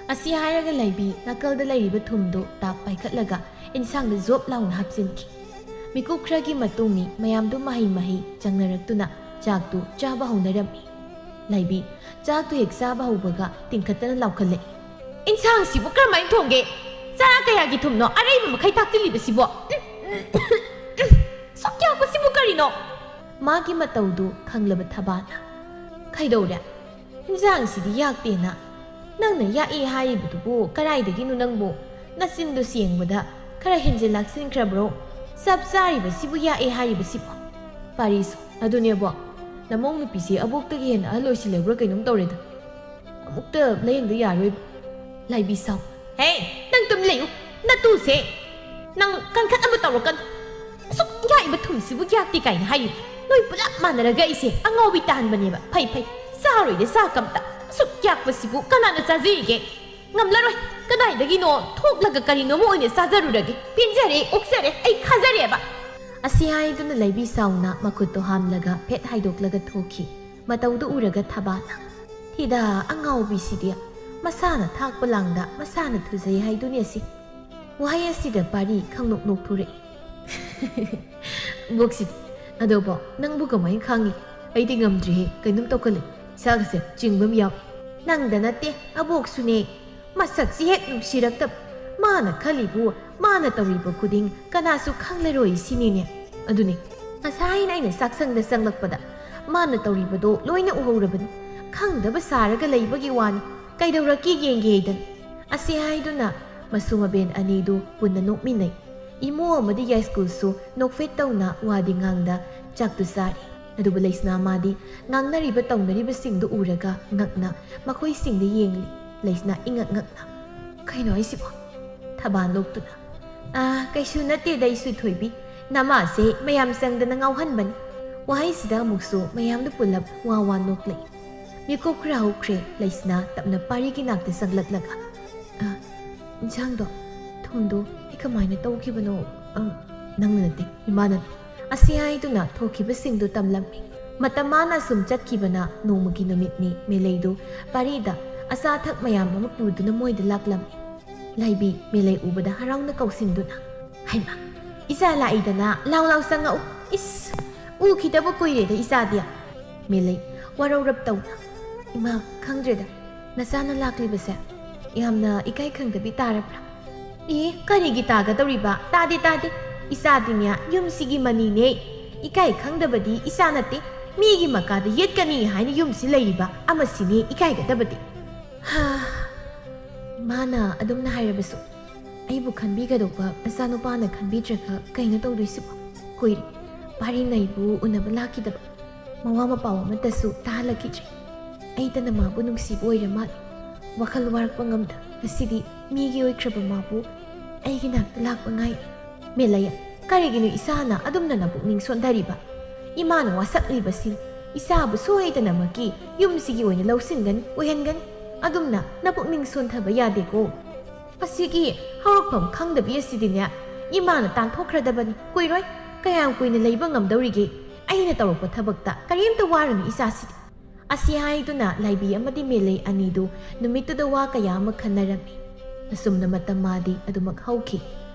[SPEAKER 1] Asi hairaga laibi nakalda lairiba thumdo tak paikhatlaga insangda job launa hapsinki. Mikuk kragi matungi mayamdu mahi changnaраktuna chaktu chaba honarami. ꯂꯥꯏꯕꯤ ꯆꯥꯛꯇꯨ ꯍꯦꯛ ꯆꯥꯕ ꯍꯧꯕꯒ ꯇꯤꯡꯈꯠꯇꯅ ꯂꯥꯎꯈꯠꯂꯛꯏ ꯏꯟꯁꯥꯡꯁꯤꯕꯨ ꯀꯔꯝꯍꯥꯏꯅ ꯊꯣꯡꯒꯦ ꯆꯔꯥ ꯀꯌꯥꯒꯤ ꯊꯨꯝꯅꯣ ꯑꯔꯩꯕ ꯃꯈꯩ ꯊꯥꯛꯆꯤꯜꯂꯤꯕꯁꯤꯕꯣ ꯁꯨꯛ ꯌꯥꯛꯄꯁꯤꯕꯨ ꯀꯔꯤꯅꯣ ꯃꯥꯒꯤ ꯃꯇꯧꯗꯨ ꯈꯪꯂꯕ ꯊꯕꯥꯅ ꯀꯩꯗꯧꯔꯦ ꯏꯟꯁꯥꯡꯁꯤꯗꯤ ꯌꯥꯛꯇꯦꯅ ꯅꯪꯅ ꯌꯥꯛꯏ ꯍꯥꯏꯔꯤꯕꯗꯨꯕꯨ ꯀꯔꯥꯏꯗꯒꯤꯅꯣ ꯅꯪꯕꯨ ꯅꯆꯤꯟꯗꯨ ꯁꯦꯡꯕꯗ ꯈꯔ ꯍꯦꯟꯖꯤꯜ ꯂꯥꯛꯁꯤꯟꯈ꯭ꯔꯕ꯭ꯔꯣ ꯆꯞ ꯆꯥꯔꯤꯕꯁꯤꯕꯨ ꯌꯥꯛꯑꯦ ꯍꯥꯏꯔꯤꯕꯁꯤꯕꯣ ꯄꯥꯔꯤꯁ ꯑꯗꯨꯅꯦꯕꯣ ꯅꯃꯧ ꯅꯨꯄꯤꯁꯦ ꯑꯕꯣꯛꯇꯒꯤ ꯍꯦꯟꯅ ꯑꯍꯜ ꯑꯣꯏꯁꯤꯜꯂꯕ꯭ꯔꯥ ꯀꯩꯅꯣꯝ ꯇꯧꯔꯦꯗ ꯑꯃꯨꯛꯇ ꯂꯥꯌꯦꯡꯗ ꯌꯥꯔꯣꯏꯕ ꯂꯥꯏꯕꯤ ꯁꯥꯎ ꯍꯦ ꯅꯪ ꯇꯨꯝ ꯂꯩꯌꯨ ꯅꯇꯨꯁꯦ ꯅꯪ ꯀꯟꯈꯠꯅꯕ ꯇꯧꯔꯛꯀꯅꯨ ꯑꯁꯨꯛ ꯌꯥꯛꯏꯕ ꯊꯨꯝꯁꯤꯕꯨ ꯌꯥꯛꯇꯦ ꯀꯥꯏꯅ ꯍꯥꯏꯔꯤ ꯅꯣꯏ ꯄꯨꯂꯞ ꯃꯥꯟꯅꯔꯒ ꯑꯩꯁꯦ ꯑꯉꯥꯎꯕꯤ ꯇꯥꯍꯟꯕꯅꯦꯕ ꯐꯩ ꯐꯩ ꯆꯥꯔꯣꯏꯗ ꯆꯥꯛꯀꯝꯇ ꯑꯁꯨꯛ ꯌꯥꯛꯄꯁꯤꯕꯨ ꯀꯅꯥꯅ ꯆꯥꯖꯔꯤꯒꯦ ꯉꯝꯂꯔꯣꯏ ꯀꯗꯥꯏꯗꯒꯤꯅꯣ ꯊꯣꯛꯂꯒ ꯀꯔꯤꯅꯣꯃ ꯑꯣꯏꯅ ꯆꯥꯖꯔꯨꯔꯒꯦ ꯄꯦꯟꯖꯔꯦ ꯑꯣꯛꯆꯔꯦ ꯑꯩ ꯈꯥꯖꯔꯦꯕ ꯑꯁꯤ ꯍꯥꯏꯗꯨꯅ ꯂꯩꯕꯤ ꯁꯥꯎꯅ ꯃꯈꯨꯠꯇꯣ ꯍꯥꯝꯂꯒ ꯐꯦꯠ ꯍꯥꯏꯗꯣꯛꯂꯒ ꯊꯣꯛꯈꯤ ꯃꯇꯧꯗꯨ ꯎꯔꯒ ꯊꯕꯥꯅ ꯊꯤꯗ ꯑꯉꯥꯎꯕꯤꯁꯤꯗꯤ ꯃꯁꯥꯅ ꯊꯥꯛꯄ ꯂꯥꯡꯗ ꯃꯁꯥꯅ ꯊꯨꯖꯩ ꯍꯥꯏꯗꯨꯅꯤ ꯑꯁꯤ ꯋꯥꯍꯩ ꯑꯁꯤꯗ ꯄꯥꯔꯤ ꯈꯪꯅꯣꯛ ꯅꯣꯛꯊꯣꯔꯛꯏ ꯕꯣꯛꯁꯤꯗꯤ ꯑꯗꯣꯕꯣ ꯅꯪꯕꯨ ꯀꯃꯥꯏꯅ ꯈꯪꯉꯤ ꯑꯩꯗꯤ ꯉꯝꯗ꯭ꯔꯤꯍꯦ ꯀꯩꯅꯣꯝ ꯇꯧꯈꯠꯂꯦ ꯏꯁꯥꯒꯁꯦ ꯆꯤꯡꯕ ꯑꯃ ꯌꯥꯎꯏ ꯅꯪꯗ ꯅꯠꯇꯦ ꯑꯕꯣꯛꯁꯨꯅꯦ ꯃꯁꯛꯁꯤ ꯍꯦꯛ ꯅꯨꯡꯁꯤꯔꯛꯇꯕ ꯃꯥꯅ ꯈꯜꯂꯤꯕꯨ ꯃꯥꯅ ꯇꯧꯔꯤꯕ ꯈꯨꯗꯤꯡ ꯀꯅꯥꯁꯨ ꯈꯪꯂꯔꯣꯏ ꯁꯤꯅꯤꯅꯦ ꯑꯗꯨꯅꯤ ꯉꯁꯥꯏꯅ ꯑꯩꯅ ꯆꯥꯛꯁꯪꯗ ꯆꯪꯂꯛꯄꯗ ꯃꯥꯅ ꯇꯧꯔꯤꯕꯗꯣ ꯂꯣꯏꯅ ꯎꯍꯧꯔꯕꯅꯤ ꯈꯪꯗꯕ ꯁꯥꯔꯒ ꯂꯩꯕꯒꯤ ꯋꯥꯅꯤ ꯀꯩꯗꯧꯔꯛꯀꯦ ꯌꯦꯡꯒꯦꯗꯅ ꯑꯁꯤ ꯍꯥꯏꯗꯨꯅ ꯃꯁꯨ ꯃꯕꯦꯟ ꯑꯅꯤꯗꯨ ꯄꯨꯟꯅ ꯅꯣꯛꯃꯤꯟꯅꯩ ꯏꯃꯣ ꯑꯃꯗꯤ ꯌꯥꯏꯁ꯭ꯀꯨꯜꯁꯨ ꯅꯣꯛꯐꯦꯠ ꯇꯧꯅ ꯋꯥꯗꯤ ꯉꯥꯡꯗ ꯆꯥꯛꯇꯨ ꯆꯥꯔꯤ ꯑꯗꯨꯕꯨ ꯂꯩꯁꯅꯥ ꯃꯥꯗꯤ ꯉꯥꯡꯅꯔꯤꯕ ꯇꯧꯅꯔꯤꯕꯁꯤꯡꯗꯨ ꯎꯔꯒ ꯉꯛꯅ ꯃꯈꯣꯏꯁꯤꯡꯗ ꯌꯦꯡꯂꯤ ꯂꯩꯁꯅꯥ ꯏꯉꯛ ꯉꯛꯅ ꯀꯩꯅꯣ ꯑꯩꯁꯤꯕꯣ ꯊꯕꯥꯟ ꯂꯣꯛꯇꯨꯅ ꯀꯩꯁꯨ ꯅꯠꯇꯦꯗ ꯑꯩꯁꯨ ꯊꯣꯏꯕꯤ ꯅꯃꯥꯁꯦ ꯃꯌꯥꯝ ꯆꯪꯗꯅ ꯉꯥꯎꯍꯟꯕꯅꯤ ꯋꯥꯍꯩꯁꯤꯗ ꯑꯃꯨꯛꯁꯨ ꯃꯌꯥꯝꯗ ꯄꯨꯜꯂꯞ ꯋꯥ ꯋꯥ ꯅꯣꯛꯂꯛꯏ ꯃꯤꯀꯨꯞ ꯈꯔ ꯍꯧꯈ꯭ꯔꯦ ꯂꯩꯁꯅꯥ ꯇꯞꯅ ꯄꯥꯔꯤꯒꯤ ꯅꯥꯛꯇ ꯆꯪꯂꯛꯂꯒ ꯏꯟꯁꯥꯡꯗꯣ ꯊꯨꯝꯗꯣ ꯑꯩ ꯀꯃꯥꯏꯅ ꯇꯧꯈꯤꯕꯅꯣ ꯅꯪꯅ ꯅꯠꯇꯦ ꯏꯃꯥꯅ ꯑꯁꯤ ꯍꯥꯏꯗꯨꯅ ꯊꯣꯛꯈꯤꯕꯁꯤꯡꯗꯨ ꯇꯝꯂꯝꯃꯤ ꯃꯇꯝ ꯃꯥꯅ ꯁꯨꯝ ꯆꯠꯈꯤꯕꯅ ꯅꯣꯡꯃꯒꯤ ꯅꯨꯃꯤꯠꯅꯤ ꯃꯦꯂꯩꯗꯨ ꯄꯥꯔꯤꯗ ꯑꯆꯥ ꯑꯊꯛ ꯃꯌꯥꯝ ꯑꯃ ꯄꯨꯗꯨꯅ ꯃꯣꯏꯗ ꯂꯥꯛꯂꯝꯃꯤ ꯂꯥꯏꯕꯤ ꯃꯦꯂꯩ ꯎꯕꯗ ꯍꯔꯥꯎꯅ ꯀꯧꯁꯤꯟꯗꯨꯅ ꯍꯩꯃꯥ ꯏꯆꯥ ꯂꯥꯛꯏꯗꯅ ꯂꯥꯎ ꯂꯥꯎ ꯆꯪꯉꯛꯎ ꯏꯁ ꯎꯈꯤꯗꯕ ꯀꯨꯏꯔꯦꯗ ꯏꯆꯥꯗꯤ ꯃꯦꯂꯩ ꯋꯥꯔꯧꯔꯞ ꯇꯧꯅ ꯏꯃꯥ ꯈꯪꯗ꯭ꯔꯦꯗ ꯅꯆꯥꯅ ꯂꯥꯛꯂꯤꯕꯁꯦ ꯌꯥꯝꯅ ꯏꯀꯥꯏ ꯈꯪꯗꯕꯤ ꯇꯥꯔꯕ꯭ꯔꯥ ꯀꯔꯤꯒꯤ ꯇꯥꯒꯗꯧꯔꯤꯕ ꯇꯥꯗꯦ ꯇꯥꯗꯦ ꯏꯆꯥꯗꯤꯅꯦ ꯌꯨꯝꯁꯤꯒꯤ ꯃꯅꯤꯅꯦ ꯏꯀꯥꯏ ꯈꯪꯗꯕꯗꯤ ꯏꯆꯥ ꯅꯠꯇꯦ ꯃꯤꯒꯤ ꯃꯀꯥꯗ ꯌꯦꯠꯀꯅꯤ ꯍꯥꯏꯅ ꯌꯨꯝꯁꯤ ꯂꯩꯔꯤꯕ ꯑꯃꯁꯤꯅꯦ ꯏꯀꯥꯏꯒꯗꯕꯗꯤ ꯏꯃꯥꯅ ꯑꯗꯨꯝꯅ ꯍꯥꯏꯔꯕꯁꯨ ꯑꯩꯕꯨ ꯈꯟꯕꯤꯒꯗꯧꯕ ꯅꯆꯥꯅꯨꯄꯥꯅ ꯈꯟꯕꯤꯗ꯭ꯔꯒ ꯀꯩꯅꯣ ꯇꯧꯗꯣꯏꯁꯤꯕꯣ ꯀꯨꯏꯔꯦ ꯄꯥꯔꯤꯉꯩꯕꯨ ꯎꯅꯕ ꯂꯥꯛꯈꯤꯗꯕ ꯃꯋꯥ ꯃꯄꯥꯎ ꯑꯃꯠꯇꯁꯨ ꯇꯥꯍꯜꯂꯛꯈꯤꯗ꯭ꯔꯦ ꯑꯩꯇꯅ ꯃꯥꯕꯨ ꯅꯨꯡꯁꯤꯕ ꯑꯣꯏꯔ ꯃꯥꯜꯂꯦ ꯋꯥꯈꯜ ꯋꯥꯔꯛꯄ ꯉꯝꯗ ꯉꯁꯤꯗꯤ ꯃꯤꯒꯤ ꯑꯣꯏꯈ꯭ꯔꯕ ꯃꯥꯕꯨ ꯑꯩꯒꯤ ꯅꯥꯛꯇ ꯂꯥꯛꯄ ꯉꯥꯏꯔꯤ ꯃꯦꯂꯩ ꯀꯔꯤꯒꯤꯅꯣ ꯏꯆꯥꯅ ꯑꯗꯨꯝꯅ ꯅꯄꯨꯛꯅꯤꯡ ꯁꯣꯟꯊꯔꯤꯕ ꯏꯃꯥꯅ ꯋꯥꯁꯛꯂꯤꯕꯁꯤ ꯏꯆꯥꯕꯨ ꯁꯣꯏꯗꯅꯃꯛꯀꯤ ꯌꯨꯝꯁꯤꯒꯤ ꯑꯣꯏꯅ ꯂꯧꯁꯤꯟꯒꯅꯤ ꯑꯣꯏꯍꯟꯒꯅꯤ ꯑꯗꯨꯝꯅ ꯅꯄꯨꯛꯅꯤꯡ ꯁꯣꯟꯊꯕ ꯌꯥꯗꯦꯀꯣ ꯑꯁꯤꯒꯤ ꯍꯧꯔꯛꯐꯝ ꯈꯪꯗꯕꯤ ꯑꯁꯤꯗꯤꯅꯦ ꯏꯃꯥꯅ ꯇꯥꯟꯊꯣꯛꯈ꯭ꯔꯗꯕꯅꯤ ꯀꯨꯏꯔꯣꯏ ꯀꯌꯥꯝ ꯀꯨꯏꯅ ꯂꯩꯕ ꯉꯝꯗꯧꯔꯤꯒꯦ ꯑꯩꯅ ꯇꯧꯔꯛꯄ ꯊꯕꯛꯇ ꯀꯔꯤꯝꯇ ꯋꯥꯔꯨꯅꯨ ꯏꯆꯥꯁꯤꯗꯤ ꯑꯁꯤ ꯍꯥꯏꯗꯨꯅ ꯂꯥꯏꯕꯤ ꯑꯃꯗꯤ ꯃꯦꯂꯩ ꯑꯅꯤꯗꯨ ꯅꯨꯃꯤꯠꯇꯨꯗ ꯋꯥ ꯀꯌا ꯑꯃ ꯈꯟꯅꯔꯝꯃꯤ ꯑꯁꯨꯝꯅ ꯃꯇꯝ ꯃꯥꯗꯤ ꯑꯗꯨꯃꯛ ꯍꯧꯈꯤ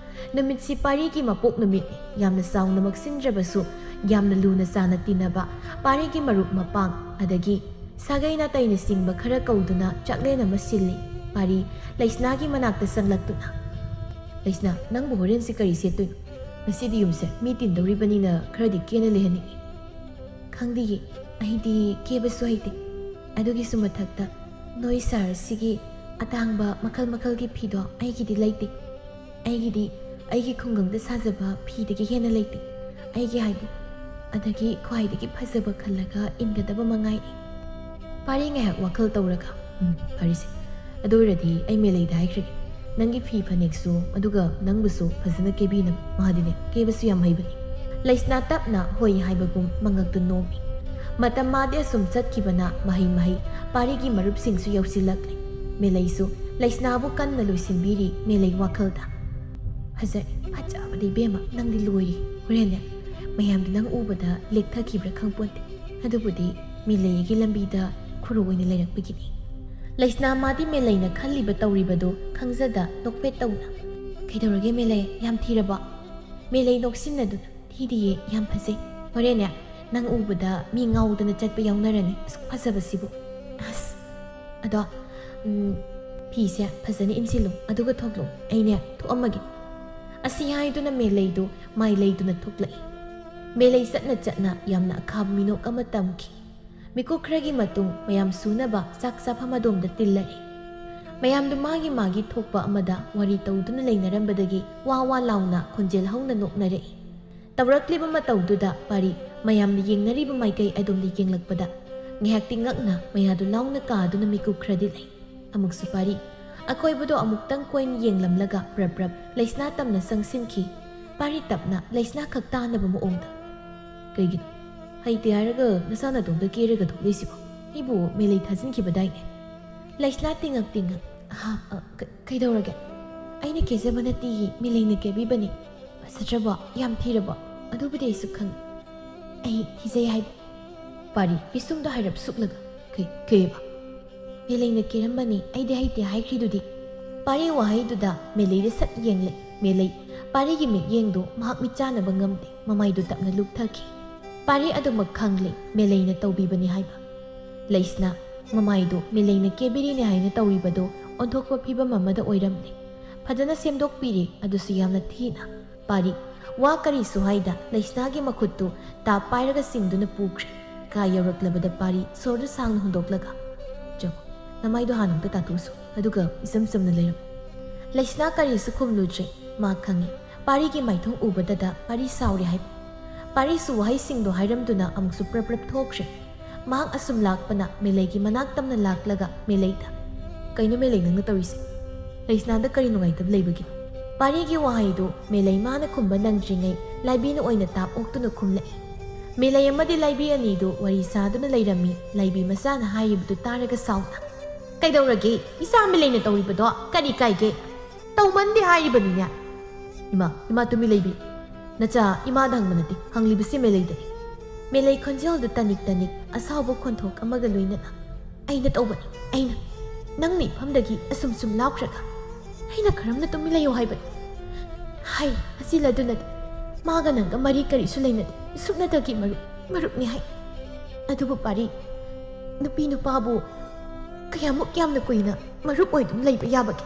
[SPEAKER 1] ꯅꯨꯃꯤꯠꯁꯤ ꯄꯥꯔꯤꯒꯤ ꯃꯄꯣꯛ ꯅꯨꯃꯤꯠꯅꯤ ꯌꯥꯝꯅ ꯆꯥꯎꯅꯃꯛ ꯁꯤꯟꯗ꯭ꯔꯕꯁꯨ ꯌꯥꯝꯅ ꯂꯨꯅ ꯆꯥꯅ ꯇꯤꯟꯅꯕ ꯄꯥꯔꯤꯒꯤ ꯃꯔꯨꯞ ꯃꯄꯥꯡ ꯑꯗꯒꯤ ꯁꯥꯒꯩ ꯅꯥꯇꯩꯅ ꯆꯤꯡꯕ ꯈꯔ ꯀꯧꯗꯨꯅ ꯆꯥꯛꯂꯦꯟ ꯑꯃ ꯁꯤꯜꯂꯤ ꯄꯥꯔꯤ ꯂꯩꯁꯅꯥꯒꯤ ꯃꯅꯥꯛꯇ ꯆꯪꯂꯛꯇꯨꯅ ꯂꯩꯁꯅꯥ ꯅꯪꯕꯨ ꯍꯣꯔꯦꯟꯁꯤ ꯀꯔꯤ ꯁꯦꯠꯇꯣꯏꯅꯣ ꯉꯁꯤꯗꯤ ꯌꯨꯝꯁꯦ ꯃꯤ ꯇꯤꯟꯗꯧꯔꯤꯕꯅꯤꯅ ꯈꯔꯗꯤ ꯀꯦꯅ ꯂꯩꯍꯟꯅꯤꯡꯉꯤ ꯈꯪꯗꯤꯌꯦ ꯑꯩꯗꯤ ꯀꯦꯕꯁꯨ ꯍꯩꯇꯦ ꯑꯗꯨꯒꯤꯁꯨ ꯃꯊꯛꯇ ꯅꯣꯏ ꯁꯍꯔꯁꯤꯒꯤ ꯑꯇꯥꯡꯕ ꯃꯈꯜ ꯃꯈꯜꯒꯤ ꯐꯤꯗꯣ ꯑꯩꯒꯤꯗꯤ ꯂꯩꯇꯦ ꯑꯩꯒꯤꯗꯤ ꯑꯩꯒꯤ ꯈꯨꯡꯒꯪꯗ ꯁꯥꯖꯕ ꯐꯤꯗꯒꯤ ꯍꯦꯟꯅ ꯂꯩꯇꯦ ꯑꯩꯒꯤ ꯍꯥꯏꯕꯨ ꯑꯗꯒꯤ ꯈ꯭ꯋꯥꯏꯗꯒꯤ ꯐꯖꯕ ꯈꯜꯂꯒ ꯏꯟꯒꯗꯕ ꯃꯉꯥꯏꯅꯤ ꯄꯥꯔꯤ ꯉꯥꯏꯍꯥꯛ ꯋꯥꯈꯜ ꯇꯧꯔꯒ ꯐꯔꯤꯁꯦ ꯑꯗꯨ ꯑꯣꯏꯔꯗꯤ ꯑꯩ ꯃꯦꯂꯩꯗ ꯍꯥꯏꯈ꯭ꯔꯒꯦ ꯅꯪꯒꯤ ꯐꯤ ꯐꯅꯦꯛꯁꯨ ꯑꯗꯨꯒ ꯅꯪꯕꯨꯁꯨ ꯐꯖꯅ ꯀꯦꯕꯤꯅꯕ ꯃꯥꯗꯤꯅꯦ ꯀꯦꯕꯁꯨ ꯌꯥꯝ ꯍꯩꯕꯅꯤ ꯂꯩꯁꯅꯥ ꯇꯞꯅ ꯍꯣꯏ ꯍꯥꯏꯕꯒꯨꯝ ꯃꯉꯛꯇꯨ ꯅꯣꯝꯃꯤ ꯃꯇꯝ ꯃꯥꯗꯤ ꯑꯁꯨꯝ ꯆꯠꯈꯤꯕꯅ ꯃꯍꯩ ꯄꯥꯔꯤꯒꯤ ꯃꯔꯨꯞꯁꯤꯡꯁꯨ ꯌꯧꯁꯤꯜꯂꯛꯂꯤ ꯃꯦꯂꯩꯁꯨ ꯂꯩꯁꯅꯥꯕꯨ ꯀꯟꯅ ꯂꯣꯏꯁꯤꯟꯕꯤꯔꯤ ꯃꯦꯂꯩ ꯋꯥꯈꯜꯗ ꯐꯖꯔꯦ ꯐꯖꯕꯗꯤ ꯏꯕꯦꯝꯃ ꯅꯪꯗꯤ ꯂꯣꯏꯔꯤ ꯍꯣꯔꯦꯟꯅꯦ ꯃꯌꯥꯝꯗꯤ ꯅꯪ ꯎꯕꯗ ꯂꯦꯛꯊꯈꯤꯕ꯭ꯔꯥ ꯈꯪꯄꯣꯟꯇꯦ ꯑꯗꯨꯕꯨꯗꯤ ꯃꯦꯂꯩꯒꯤ ꯂꯝꯕꯤꯗ ꯈꯨꯔꯨ ꯑꯣꯏꯅ ꯂꯩꯔꯛꯄꯒꯤꯅꯤ ꯂꯩꯁꯅꯥ ꯃꯥꯗꯤ ꯃꯦꯂꯩꯅ ꯈꯜꯂꯤꯕ ꯇꯧꯔꯤꯕꯗꯣ ꯈꯪꯖꯗ ꯅꯣꯛꯐꯦꯠ ꯇꯧꯅ ꯀꯩꯗꯧꯔꯒꯦ ꯃꯦꯂꯩ ꯌꯥꯝ ꯊꯤꯔꯕꯣ ꯃꯦꯂꯩ ꯅꯣꯛꯁꯤꯟꯅꯗꯨꯅ ꯊꯤꯗꯤꯌꯦ ꯌꯥꯝ ꯐꯖꯩ ꯍꯣꯔꯦꯟꯅꯦ ꯅꯪ ꯎꯕꯗ ꯃꯤ ꯉꯥꯎꯗꯅ ꯆꯠꯄ ꯌꯥꯎꯅꯔꯅꯤ ꯑꯁꯨꯛ ꯐꯖꯕꯁꯤꯕꯨ ꯑꯁ ꯑꯗꯣ ꯐꯤꯁꯦ ꯐꯖꯅ ꯏꯟꯁꯤꯜꯂꯨ ꯑꯗꯨꯒ ꯊꯣꯛꯂꯨ ꯑꯩꯅꯦ ꯊꯣꯛꯑꯝꯃꯒꯦ ꯑꯁꯤ ꯍꯥꯏꯗꯨꯅ ꯃꯦꯂꯩꯗꯨ ꯃꯥꯏ ꯂꯩꯗꯨꯅ ꯊꯣꯛꯂꯛꯏ ꯃꯦꯂꯩ ꯆꯠꯅ ꯆꯠꯅ ꯌꯥꯝꯅ ꯑꯈꯥꯕ ꯃꯤꯅꯣꯛ ꯑꯃ ꯇꯝꯈꯤ ꯃꯤꯀꯨꯞ ꯈꯔꯒꯤ ꯃꯇꯨꯡ ꯃꯌꯥꯝ ꯁꯨꯅꯕ ꯆꯥꯛ ꯆꯥꯐꯝ ꯑꯗꯣꯝꯗ ꯇꯤꯜꯂꯛꯏ ꯃꯌꯥꯝꯗꯨ ꯃꯥꯒꯤ ꯃꯥꯒꯤ ꯊꯣꯛꯄ ꯑꯃꯗ ꯋꯥꯔꯤ ꯇꯧꯗꯨꯅ ꯂꯩꯅꯔꯝꯕꯗꯒꯤ ꯋꯥ ꯋꯥ ꯂꯥꯎꯅ ꯈꯣꯟꯖꯦꯜ ꯍꯧꯅ ꯅꯣꯛꯅꯔꯛꯏ ꯇꯧꯔꯛꯂꯤꯕ ꯃꯇꯧꯗꯨꯗ ꯄꯥꯔꯤ ꯃꯌꯥꯝꯅ ꯌꯦꯡꯅꯔꯤꯕ ꯃꯥꯏꯀꯩ ꯑꯗꯣꯝꯗ ꯌꯦꯡꯂꯛꯄꯗ ꯉꯥꯏꯍꯥꯛꯇꯤ ꯉꯛꯅ ꯃꯌꯥꯗꯨ ꯂꯥꯎꯅ ꯀꯥꯗꯨꯅ ꯃꯤꯀꯨꯞ ꯈꯔꯗꯤ ꯂꯩ ꯑꯃꯨꯛꯁꯨ ꯄꯥꯔꯤ ꯑꯀꯣꯏꯕꯗꯣ ꯑꯃꯨꯛꯇꯪ ꯀꯣꯏꯅ ꯌꯦꯡꯂꯝꯂꯒ ꯄ꯭ꯔꯞ ꯄ꯭ꯔꯞ ꯂꯩꯁꯅꯥ ꯇꯝꯅ ꯆꯪꯁꯤꯟꯈꯤ ꯄꯥꯔꯤ ꯇꯞꯅ ꯂꯩꯁꯅꯥ ꯈꯛ ꯇꯥꯅꯕ ꯃꯑꯣꯡꯗ ꯀꯩꯒꯤꯅꯣ ꯍꯩꯇꯦ ꯍꯥꯏꯔꯒ ꯅꯁꯥ ꯅꯇꯣꯝꯗ ꯀꯦꯔꯒ ꯊꯣꯛꯂꯛꯏꯁꯤꯕꯣ ꯑꯩꯕꯨ ꯃꯦꯂꯩ ꯊꯥꯖꯤꯟꯈꯤꯕꯗꯥꯏꯅꯦ ꯂꯩꯁꯅꯥ ꯇꯤꯡꯉꯛ ꯇꯤꯡꯉꯛ ꯀꯩꯗꯧꯔꯒꯦ ꯑꯩꯅ ꯀꯦꯖꯕ ꯅꯠꯇꯤꯌꯦ ꯃꯦꯂꯩꯅ ꯀꯦꯕꯤꯕꯅꯤ ꯐꯖꯗ꯭ꯔꯕꯣ ꯌꯥꯝ ꯊꯤꯔꯕꯣ ꯑꯗꯨꯕꯨꯗꯤ ꯑꯩꯁꯨ ꯈꯪꯉꯤ ꯑꯩ ꯊꯤꯖꯩ ꯍꯥꯏꯕ ꯄꯥꯔꯤ ꯄꯤꯁꯨꯝꯗ ꯍꯥꯏꯔꯞ ꯁꯨꯛꯂꯒ ꯀꯩꯕ ꯃꯦꯂꯩꯅ ꯀꯦꯔꯝꯕꯅꯤ ꯑꯩꯗꯤ ꯍꯩꯇꯦ ꯍꯥꯏꯈ꯭ꯔꯤꯗꯨꯗꯤ ꯄꯥꯔꯤ ꯋꯥꯍꯩꯗꯨꯗ ꯃꯦꯂꯩꯗ ꯁꯠ ꯌꯦꯡꯂꯦ ꯃꯦꯂꯩ ꯄꯥꯔꯤꯒꯤ ꯃꯤꯠꯌꯦꯡꯗꯨ ꯃꯍꯥꯛ ꯃꯤꯠꯆꯥꯅꯕ ꯉꯝꯗꯦ ꯃꯃꯥꯏꯗꯨ ꯇꯞꯅ ꯂꯨꯞꯊꯈꯤ ꯄꯥꯔꯤ ꯑꯗꯨꯃꯛ ꯈꯪꯂꯦ ꯃꯦꯂꯩꯅ ꯇꯧꯕꯤꯕꯅꯤ ꯍꯥꯏꯕ ꯂꯩꯁꯅꯥ ꯃꯃꯥꯏꯗꯨ ꯃꯦꯂꯩꯅ ꯀꯦꯕꯤꯔꯤꯅꯤ ꯍꯥꯏꯅ ꯇꯧꯔꯤꯕꯗꯨ ꯑꯣꯟꯊꯣꯛꯄ ꯐꯤꯕꯝ ꯑꯃꯗ ꯑꯣꯏꯔꯝꯂꯦ ꯐꯖꯅ ꯁꯦꯝꯗꯣꯛꯄꯤꯔꯦ ꯑꯗꯨꯁꯨ ꯌꯥꯝꯅ ꯊꯤꯅ ꯄꯥꯔꯤ ꯋꯥ ꯀꯔꯤꯁꯨ ꯍꯥꯏꯗ ꯂꯩꯁꯅꯥꯒꯤ ꯃꯈꯨꯠꯇꯨ ꯇꯥꯞ ꯄꯥꯏꯔꯒ ꯆꯤꯡꯗꯨꯅ ꯄꯨꯈ꯭ꯔꯦ ꯀꯥ ꯌꯧꯔꯛꯂꯕꯗ ꯄꯥꯔꯤ ꯁꯣꯔꯗꯨ ꯁꯥꯡꯅ ꯍꯨꯟꯗꯣꯛꯂꯒ ꯆꯪꯉꯣ ꯅꯃꯥꯏꯗꯣ ꯍꯥꯟꯅ ꯑꯝꯇ ꯇꯥꯊꯣꯛꯎꯁꯨ ꯑꯗꯨꯒ ꯏꯆꯝ ꯆꯝꯅ ꯂꯩꯔꯝꯃꯨ ꯂꯩꯁꯅꯥ ꯀꯔꯤꯁꯨ ꯈꯨꯝꯂꯨꯗ꯭ꯔꯦ ꯃꯥ ꯈꯪꯉꯤ ꯄꯥꯔꯤꯒꯤ ꯃꯥꯏꯊꯣꯡ ꯎꯕꯗꯗ ꯄꯥꯔꯤ ꯁꯥꯎꯔꯦ ꯍꯥꯏꯕ ꯄꯥꯔꯤꯁꯨ ꯋꯥꯍꯩꯁꯤꯡꯗꯣ ꯍꯥꯏꯔꯝꯗꯨꯅ ꯑꯃꯨꯛꯁꯨ ꯄ꯭ꯔꯞ ꯄ꯭ꯔꯞ ꯊꯣꯛꯈ꯭ꯔꯦ ꯃꯍꯥꯛ ꯑꯁꯨꯝ ꯂꯥꯛꯄꯅ ꯃꯦꯂꯩꯒꯤ ꯃꯅꯥꯛ ꯇꯝꯅ ꯂꯥꯛꯂꯒ ꯃꯦꯂꯩꯗ ꯀꯩꯅꯣ ꯃꯦꯂꯩ ꯅꯪꯅ ꯇꯧꯔꯤꯁꯦ ꯂꯩꯁꯅꯥꯗ ꯀꯔꯤ ꯅꯨꯡꯉꯥꯏꯇꯕ ꯂꯩꯕꯒꯤꯅꯣ ꯄꯥꯔꯤꯒꯤ ꯋꯥꯍꯩꯗꯨ ꯃꯦꯂꯩ ꯃꯥꯅ ꯈꯨꯝꯕ ꯅꯪꯗ꯭ꯔꯤꯉꯩ ꯂꯥꯏꯕꯤꯅ ꯑꯣꯏꯅ ꯇꯥꯞ ꯑꯣꯛꯇꯨꯅ ꯈꯨꯝꯂꯛꯏ ꯃꯦꯂꯩ ꯑꯃꯗꯤ ꯂꯥꯏꯕꯤ ꯑꯅꯤꯗꯨ ꯋꯥꯔꯤ ꯁꯥꯗꯨꯅ ꯂꯩꯔꯝꯃꯤ ꯂꯥꯏꯕꯤ ꯃꯆꯥꯅ ꯍꯥꯏꯔꯤꯕꯗꯨ ꯇꯥꯔꯒ ꯁꯥꯎꯅ ꯀꯩꯗꯧꯔꯒꯦ ꯏꯆꯥ ꯃꯦꯂꯩꯅ ꯇꯧꯔꯤꯕꯗꯣ ꯀꯔꯤ ꯀꯥꯏꯒꯦ ꯇꯧꯃꯟꯗꯦ ꯍꯥꯏꯔꯤꯕꯅꯤꯅꯦ ꯏꯃꯥ ꯇꯨꯃꯤ ꯂꯩꯕꯤ ꯅꯆꯥ ꯏꯃꯥꯗ ꯍꯪꯕ ꯅꯠꯇꯦ ꯍꯪꯂꯤꯕꯁꯤ ꯃꯦꯂꯩꯗꯅꯤ ꯃꯦꯂꯩ ꯈꯣꯟꯖꯦꯜꯗꯨ ꯇꯅꯤꯛ ꯇꯅꯤꯛ ꯑꯁꯥꯎꯕ ꯈꯣꯟꯊꯣꯛ ꯑꯃꯒ ꯂꯣꯏꯅꯅ ꯑꯩꯅ ꯇꯧꯕꯅꯤ ꯑꯩꯅ ꯅꯪꯅ ꯏꯐꯝꯗꯒꯤ ꯑꯁꯨꯝ ꯁꯨꯝ ꯂꯥꯎꯈ꯭ꯔꯒ ꯑꯩꯅ ꯀꯔꯝꯅ ꯇꯨꯃꯤ ꯂꯩꯌꯣ ꯍꯥꯏꯕꯅꯤ ꯍꯥꯏ ꯑꯁꯤꯂꯗꯨꯅꯗꯤ ꯃꯥꯒ ꯅꯪꯒ ꯃꯔꯤ ꯀꯔꯤꯁꯨ ꯂꯩꯅꯗꯦ ꯁꯨꯞꯅꯇꯒꯤ ꯃꯔꯨꯞꯅꯤ ꯍꯥꯏ ꯑꯗꯨꯕꯨ ꯄꯥꯔꯤ ꯅꯨꯄꯤ ꯅꯨꯄꯥꯕꯨ ꯀꯌꯥꯃꯨꯛ ꯌꯥꯝꯅ ꯀꯨꯏꯅ ꯃꯔꯨꯞ ꯑꯣꯏꯗꯨꯅ ꯂꯩꯕ ꯌꯥꯕꯒꯦ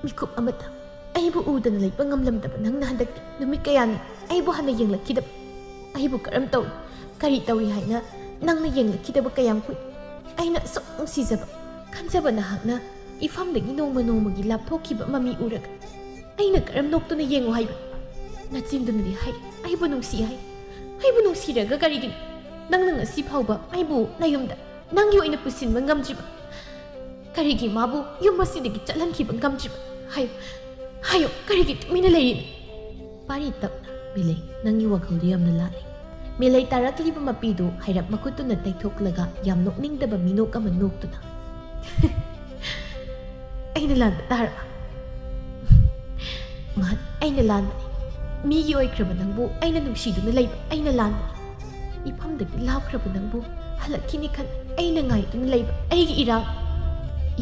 [SPEAKER 1] ꯃꯤꯀꯨꯞ ꯑꯃꯇ ꯑꯩꯕꯨ ꯎꯗꯅ ꯂꯩꯕ ꯉꯝꯂꯝꯗꯕ ꯅꯪꯅ ꯍꯟꯗꯛꯇꯤ ꯅꯨꯃꯤꯠ ꯀꯌꯥꯅꯤ ꯑꯩꯕꯨ ꯍꯟꯅ ꯌꯦꯡꯂꯛꯈꯤꯗꯕ ꯑꯩꯕꯨ ꯀꯔꯝ ꯇꯧꯏ ꯀꯔꯤ ꯇꯧꯏ ꯍꯥꯏꯅ ꯅꯪꯅ ꯌꯦꯡꯂꯛꯈꯤꯗꯕ ꯀꯌꯥꯝ ꯀꯨꯏ ꯑꯩꯅ ꯑꯁꯨꯛ ꯅꯨꯡꯁꯤꯖꯕ ꯈꯟꯖꯕ ꯅꯍꯥꯛꯅ ꯏꯐꯝꯗꯒꯤ ꯅꯣꯡꯃ ꯅꯣꯡꯃꯒꯤ ꯂꯥꯞꯊꯣꯛꯈꯤꯕ ꯃꯃꯤ ꯎꯔꯒ ꯑꯩꯅ ꯀꯔꯝ ꯅꯣꯛꯇꯨꯅ ꯌꯦꯡꯉꯨ ꯍꯥꯏꯕ ꯅꯆꯤꯟꯗꯨꯅꯗꯤ ꯍꯥꯏ ꯑꯩꯕꯨ ꯅꯨꯡꯁꯤ ꯍꯥꯏ ꯑꯩꯕꯨ ꯅꯨꯡꯁꯤꯔꯒ ꯀꯔꯤꯒꯤꯅꯣ ꯅꯪꯅ ꯉꯁꯤ ꯐꯥꯎꯕ ꯑꯩꯕు ꯅꯌꯨꯝꯗ ꯅꯪꯒꯤ ꯑꯣꯏꯅ ꯄꯨꯁꯤꯟꯕ ꯉꯝꯗ꯭ꯔꯤꯕ ꯀꯔꯤꯒꯤ ꯃꯥꯕꯨ ꯌꯨꯝ ꯑꯁꯤꯗꯒꯤ ꯆꯠꯍꯟꯈꯤꯕ ꯉꯝꯗ꯭ꯔꯤꯕ ꯍꯥꯏꯌꯣ ꯀꯔꯤꯒꯤ ꯇꯨꯃꯤꯟꯅ ꯂꯩꯔꯤꯅꯣ ꯄꯥꯔꯤ ꯇꯞꯅ ꯃꯦꯂꯩ ꯅꯪꯒꯤ ꯋꯥꯈꯜꯗꯨ ꯌꯥꯝꯅ ꯂꯥꯜꯂꯤ ꯃꯦꯂꯩ ꯇꯥꯔꯛꯂꯤꯕ ꯃꯄꯤꯗꯨ ꯍꯥꯏꯔꯞ ꯃꯈꯨꯠꯇꯨꯅ ꯇꯩꯊꯣꯛꯂꯒ ꯌꯥꯝ ꯅꯣꯛꯅꯤꯡꯗꯕ ꯃꯤꯅꯣꯛ ꯑꯃ ꯅꯣꯛꯇꯨꯅ ꯑꯩꯅ ꯂꯥꯟꯕ ꯇꯥꯔꯕ ꯃꯍꯠ ꯑꯩꯅ ꯂꯥꯟꯕꯅꯤ ꯃꯤꯒꯤ ꯑꯣꯏꯈ꯭ꯔꯕ ꯅꯪꯕꯨ ꯑꯩꯅ ꯅꯨꯡꯁꯤꯗꯨꯅ ꯂꯩꯕ ꯑꯩꯅ ꯂꯥꯟꯕꯅꯤ ꯏꯐꯝꯗꯒꯤ ꯂꯥꯞꯈ꯭ꯔꯕ ꯅꯪꯕꯨ ꯍꯜꯂꯛꯈꯤꯅꯤ ꯈꯟ ꯑꯩꯅ ꯉꯥꯏꯗꯨꯅ ꯂꯩꯕ ꯑꯩꯒꯤ ꯏꯔꯥꯜ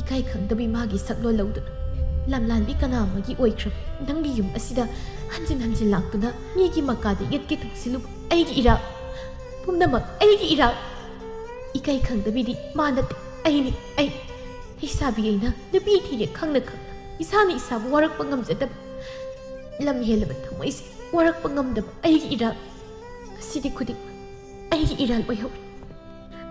[SPEAKER 1] ꯏꯀꯥꯏ ꯈꯪꯗꯕꯤ ꯃꯥꯒꯤ ꯁꯛꯂꯣꯟ ꯂꯧꯗꯨꯅ ꯂꯝꯂꯥꯟꯕꯤ ꯀꯅꯥ ꯑꯃꯒꯤ ꯑꯣꯏꯈ꯭ꯔꯕ ꯅꯪꯒꯤ ꯌꯨꯝ ꯑꯁꯤꯗ ꯍꯟꯖꯤꯟ ꯍꯟꯖꯤꯟ ꯂꯥꯛꯇꯨꯅ ꯃꯤꯒꯤ ꯃꯀꯥꯗ ꯌꯦꯠꯀꯦ ꯇꯧꯁꯤꯜꯂꯨꯕ ꯑꯩꯒꯤ ꯏꯔꯥꯜ ꯄꯨꯝꯅꯃꯛ ꯑꯩꯒꯤ ꯏꯔꯥꯜ ꯏꯀꯥꯏ ꯈꯪꯗꯕꯤꯗꯤ ꯃꯥ ꯅꯠꯇꯦ ꯑꯩꯅꯤ ꯂꯩꯁꯥꯕꯤ ꯑꯩꯅ ꯅꯨꯄꯤ ꯊꯤꯔꯦ ꯈꯪꯅ ꯏꯁꯥꯅ ꯏꯁꯥꯕꯨ ꯋꯥꯔꯛꯄ ꯉꯝꯖꯗꯕ ꯂꯝ ꯍꯦꯜꯂꯕ ꯊꯃꯣꯏꯁꯦ ꯋꯥꯔꯛꯄ ꯉꯝꯗꯕ ꯑꯩꯒꯤ ꯏꯔꯥꯜ ꯉꯁꯤꯗꯤ ꯈꯨꯗꯤꯡꯃꯛ ꯑꯩꯒꯤ ꯏꯔꯥꯜ ꯑꯣꯏꯍꯧꯔꯦ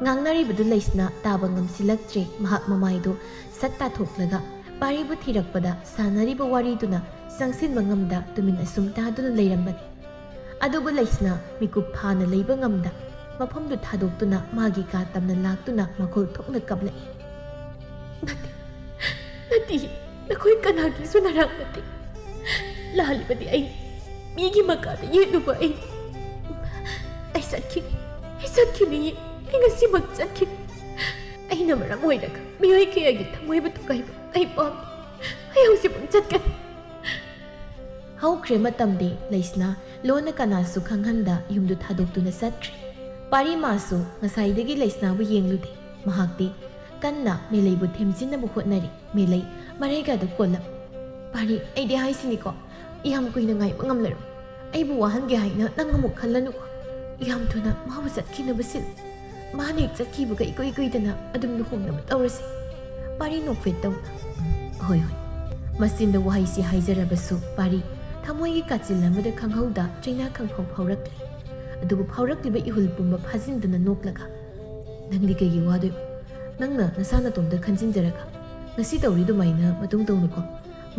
[SPEAKER 1] ꯉꯥꯡꯅꯔꯤꯕꯗꯨ ꯂꯩꯁꯅꯥ ꯇꯥꯕ ꯉꯝꯁꯤꯜꯂꯛꯇ꯭ꯔꯦ ꯃꯍꯥꯛ ꯃꯃꯥꯏꯗꯨ ꯁꯠ ꯇꯥꯊꯣꯛꯂꯒ ꯄꯥꯔꯤꯕꯨ ꯊꯤꯔꯛꯄꯗ ꯁꯥꯟꯅꯔꯤꯕ ꯋꯥꯔꯤꯗꯨꯅ ꯆꯪꯁꯤꯟꯕ ꯉꯝꯗ ꯇꯨꯃꯤꯟ ꯑꯁꯨꯝ ꯇꯥꯗꯨꯅ ꯂꯩꯔꯝꯕꯅꯤ ꯑꯗꯨꯕꯨ ꯂꯩꯁꯅꯥ ꯃꯤꯀꯨꯞ ꯐꯥꯅ ꯂꯩꯕ ꯉꯝꯗ ꯃꯐꯝꯗꯨ ꯊꯥꯗꯣꯛꯇꯨꯅ ꯃꯥꯒꯤ ꯀꯥ ꯇꯝꯅ ꯂꯥꯛꯇꯨꯅ ꯃꯈꯣꯜ ꯊꯣꯛꯅ ꯀꯞꯂꯛꯏ ꯅꯠꯇꯦ ꯅꯈꯣꯏ ꯀꯅꯥꯒꯤꯁꯨ ꯅꯔꯥꯡ ꯅꯠꯇꯦ ꯂꯥꯜꯂꯤꯕꯗꯤ ꯑꯩ ꯃꯤꯒꯤ ꯃꯀꯥꯗ ꯌꯦꯠꯂꯨꯕ ꯑꯩ ꯆꯠꯈꯤꯅꯤ ꯑꯩ ꯉꯁꯤꯃꯛ ꯆꯠꯈꯤꯅꯤ ꯑꯩꯅ ꯃꯔꯝ ꯑꯣꯏꯔꯒ ꯃꯤꯑꯣꯏ ꯀꯌꯥꯒꯤ ꯊꯃꯣꯏꯕꯨ ꯊꯨꯒꯥꯏꯕ ꯑꯩ ꯄꯥꯝꯗꯦ ꯑꯩ ꯍꯧꯖꯤꯛꯃꯛ ꯆꯠꯀꯅꯤ ꯍꯧꯈ꯭ꯔꯦ ꯃꯇꯝꯗꯤ ꯂꯩꯁꯅꯥ ꯂꯣꯟꯅ ꯀꯅꯥꯁꯨ ꯈꯪꯍꯟꯗ ꯌꯨꯝꯗꯨ ꯊꯥꯗꯣꯛꯇꯨꯅ ꯆꯠꯈ꯭ꯔꯦ ꯄꯥꯔꯤ ꯃꯥꯁꯨ ꯉꯁꯥꯏꯗꯒꯤ ꯂꯩꯁꯅꯥꯕꯨ ꯌꯦꯡꯂꯨꯗꯦ ꯃꯍꯥꯛꯇꯤ ꯀꯟꯅ ꯃꯦꯂꯩꯕꯨ ꯊꯦꯝꯖꯤꯟꯅꯕ ꯍꯣꯠꯅꯔꯤ ꯃꯦꯂꯩ ꯃꯔꯩꯒꯗꯨ ꯀꯣꯜꯂꯝ ꯄꯥꯔꯤ ꯑꯩꯗꯤ ꯍꯥꯏꯁꯤꯅꯤꯀꯣ ꯌꯥꯝ ꯀꯨꯏꯅ ꯉꯥꯏꯕ ꯉꯝꯂꯔꯣꯏ ꯑꯩꯕꯨ ꯋꯥꯍꯟꯒꯦ ꯍꯥꯏꯅ ꯅꯪ ꯑꯃꯨꯛ ꯈꯜꯂꯅꯨꯀꯣ ꯌꯥꯝ ꯊꯨꯅ ꯃꯥꯕꯨ ꯆꯠꯈꯤꯅꯕ ꯁꯤꯜ ꯃꯥꯅ ꯍꯦꯛ ꯆꯠꯈꯤꯕꯒ ꯏꯀꯨꯏ ꯀꯨꯏꯗꯅ ꯑꯗꯨꯝ ꯂꯨꯍꯣꯡꯅꯕ ꯇꯧꯔꯁꯤ ꯄꯥꯔꯤ ꯅꯣꯛꯐꯦꯠ ꯇꯧꯅ ꯍꯣꯏ ꯍꯣꯏ ꯃꯆꯤꯟꯗ ꯋꯥꯍꯩꯁꯤ ꯍꯥꯏꯖꯔꯕꯁꯨ ꯄꯥꯔꯤ ꯊꯃꯣꯏꯒꯤ ꯀꯥꯆꯤꯜ ꯑꯃꯗ ꯈꯪꯍꯧꯗ ꯆꯩꯅꯥ ꯈꯪꯐꯥꯎ ꯐꯥꯎꯔꯛꯂꯤ ꯑꯗꯨꯕꯨ ꯐꯥꯎꯔꯛꯂꯤꯕ ꯏꯍꯨꯜ ꯄꯨꯝꯕ ꯐꯥꯖꯤꯟꯗꯨꯅ ꯅꯣꯛꯂꯒ ꯅꯪꯗꯤ ꯀꯩꯒꯤ ꯋꯥꯗꯣꯏꯕ ꯅꯪꯅ ꯅꯁꯥ ꯅꯇꯣꯝꯗ ꯈꯟꯖꯤꯟꯖꯔꯒ ꯉꯁꯤ ꯇꯧꯔꯤ ꯑꯗꯨꯃꯥꯏꯅ ꯃꯇꯨꯡ ꯇꯧꯅꯨꯀꯣ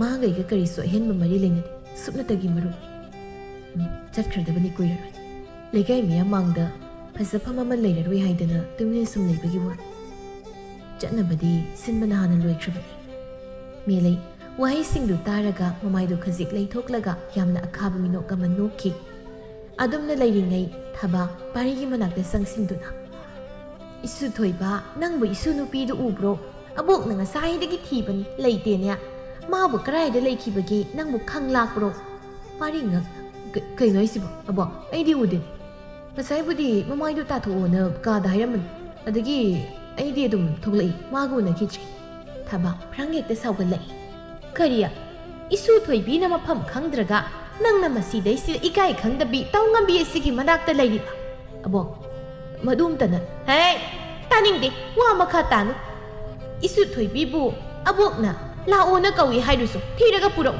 [SPEAKER 1] ꯃꯥꯒꯩꯒ ꯀꯔꯤꯁꯨ ꯑꯍꯦꯟꯕ ꯃꯔꯤ ꯂꯩꯅꯗꯦ ꯁꯨꯞꯅꯇꯒꯤ ꯃꯔꯨꯞꯅꯤ ꯆꯠꯈ꯭ꯔꯗꯕꯅꯤ ꯀꯨꯏꯔꯔꯣই ꯂꯩꯀꯥꯏ ꯃꯤꯌꯥꯝ ꯃꯥꯡꯗ ꯐꯖꯐꯝ ꯑꯃ ꯂꯩꯔꯔꯣꯏ ꯍꯥꯏꯗꯅ ꯇꯨꯃꯤꯟꯅ ꯁꯨꯝ ꯂꯩꯕꯒꯤ ꯋꯥꯅꯤ ꯆꯠꯅꯕꯗꯤ ꯁꯤꯟꯕꯅ ꯍꯥꯟꯅ ꯂꯣꯏꯈ꯭ꯔꯕꯅꯤ ꯃꯦꯂꯩ ꯋꯥꯍꯩꯁꯤꯡꯗꯨ ꯇꯥꯔꯒ ꯃꯃꯥꯏꯗꯨ ꯈꯖꯤꯛ ꯂꯩꯊꯣꯛꯂꯒ ꯌꯥꯝꯅ ꯑꯈꯥꯕ ꯃꯤꯅꯣꯛ ꯑꯃ ꯅꯣꯛꯈꯤ ꯑꯗꯨꯝꯅ ꯂꯩꯔꯤꯉꯩ ꯊꯕꯥ ꯄꯥꯔꯤꯒꯤ ꯃꯅꯥꯛꯇ ꯆꯪꯁꯤꯟꯗꯨꯅ ꯏꯁꯨ ꯊꯣꯏꯕ ꯅꯪꯕꯨ ꯏꯁꯨ ꯅꯨꯄꯤꯗꯨ ꯎꯕ꯭ꯔꯣ ꯑꯕꯣꯛꯅ ꯉꯁꯥꯏꯗꯒꯤ ꯊꯤꯕꯅꯤ ꯂꯩꯇꯦꯅꯦ 마부 그라이드 레이키버기 낭부 캉락브로 파링아 그이노 이시보 아버 아이디 우딘 마사이부디 마마이도 따토오너 까다 하이라면 아드기 아이디 좀 독레이 마구나 키치 타바 프랑게때 사우글레이 그리야 이수 토이비나 마팜 강드라가 낭나 마시데이시 이가이 강다비 따웅감비 에시기 마닥다 레이리바 아버 마둠따나 헤이 따닝디 와 마카따누 이수 토이비부 아복나 라오나 까위 하이루소 티라가 뿌러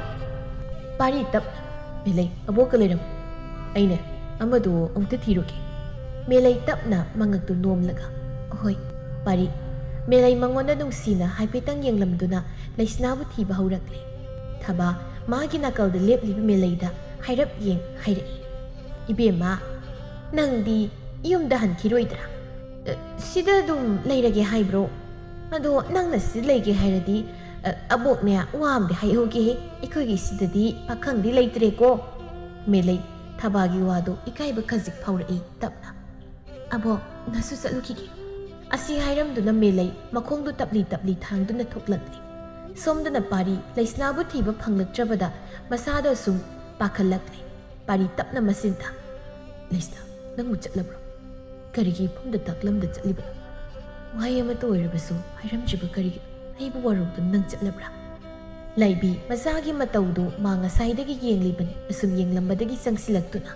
[SPEAKER 1] 파리 탑 메레이 아복가 레람 아이네 아마도 엄테 티로게 메레이 탑나 망각도 놈라가 호이 파리 메레이 망원다 농시나 하이페탕 ꯌꯦꯡꯂꯝꯗꯨꯅ ꯂꯩꯁꯅꯥꯕꯨ ꯊꯤꯕ ꯍꯧꯔꯛꯂꯦ ꯊꯕꯥ ꯃꯥꯒꯤ ꯅꯥꯀꯜꯗ ꯂꯦꯞꯂꯤꯕ ꯃꯦꯂꯩꯗ ꯍꯥꯏꯔꯞ ꯌꯦꯡ ꯍꯥꯏꯔꯛꯏ ꯏꯕꯦꯝꯃ ꯅꯪꯗꯤ ꯌꯨꯝꯗ ꯍꯟꯈꯤꯔꯣꯏꯗ꯭ꯔꯥ ꯁꯤꯗ ꯑꯗꯨꯝ ꯂꯩꯔꯒꯦ ꯍꯥꯏꯕ꯭ꯔꯣ ꯑꯗꯣ ꯅꯪꯅ ꯁꯤꯗ ꯂꯩꯒꯦ ꯍꯥꯏꯔꯗꯤ ꯑꯕꯣꯛꯅꯦ ꯋꯥ ꯑꯃꯗꯤ ꯍꯥꯏꯍꯧꯒꯦ ꯑꯩꯈꯣꯏꯒꯤ ꯁꯤꯗꯗꯤ ꯄꯥꯈꯪꯗꯤ ꯂꯩꯇ꯭ꯔꯦꯀꯣ ꯃꯦꯂꯩ ꯊꯕꯥꯒꯤ ꯋꯥꯗꯣ ꯏꯀꯥꯏꯕ ꯈꯖꯤꯛ ꯐꯥꯎꯔꯛꯏ ꯇꯞꯅ ꯑꯕꯣꯛ ꯅꯁꯨ ꯆꯠꯂꯨꯈꯤꯒꯦ ꯑꯁꯤ ꯍꯥꯏꯔꯝꯗꯨꯅ ꯃꯦꯂꯩ ꯃꯈꯣꯡꯗꯨ ꯇꯞꯂꯤ ꯇꯞꯂꯤ ꯊꯥꯡꯗꯨꯅ ꯊꯣꯛꯂꯛꯂꯤ ꯁꯣꯝꯗꯅ ꯄꯥꯔꯤ ꯂꯩꯁꯅꯥꯕꯨ ꯊꯤꯕ ꯐꯪꯂꯛꯇ꯭ꯔꯕꯗ ꯃꯁꯥꯗ ꯁꯨꯝ ꯄꯥꯈꯠꯂꯛꯂꯤ ꯄꯥꯔꯤ ꯇꯞꯅ ꯃꯁꯤꯟꯊ ꯂꯩꯁꯅꯥ ꯅꯪꯕꯨ ꯆꯠꯂꯕ꯭ꯔꯣ ꯀꯔꯤꯒꯤ ꯏꯐꯝꯗ ꯇꯥꯛꯂꯝꯗ ꯆꯠꯂꯤꯕꯅꯣ ꯋꯥꯍꯩ ꯑꯃꯇ ꯑꯣꯏꯔꯕꯁꯨ ꯍꯥꯏꯔꯝꯗ꯭ꯔꯤꯕ ꯀꯔꯤꯒꯤ ꯑꯩꯕꯨ ꯋꯥꯔꯧꯗꯨꯅ ꯅꯪ ꯆꯠꯂꯕ꯭ꯔꯥ ꯂꯩꯕꯤ ꯃꯆꯥꯒꯤ ꯃꯇꯧꯗꯨ ꯃꯥ ꯉꯁꯥꯏꯗꯒꯤ ꯌꯦꯡꯂꯤꯕꯅꯤ ꯑꯁꯨꯝ ꯌꯦꯡꯂꯝꯕꯗꯒꯤ ꯆꯪꯁꯤꯜꯂꯛꯇꯨꯅ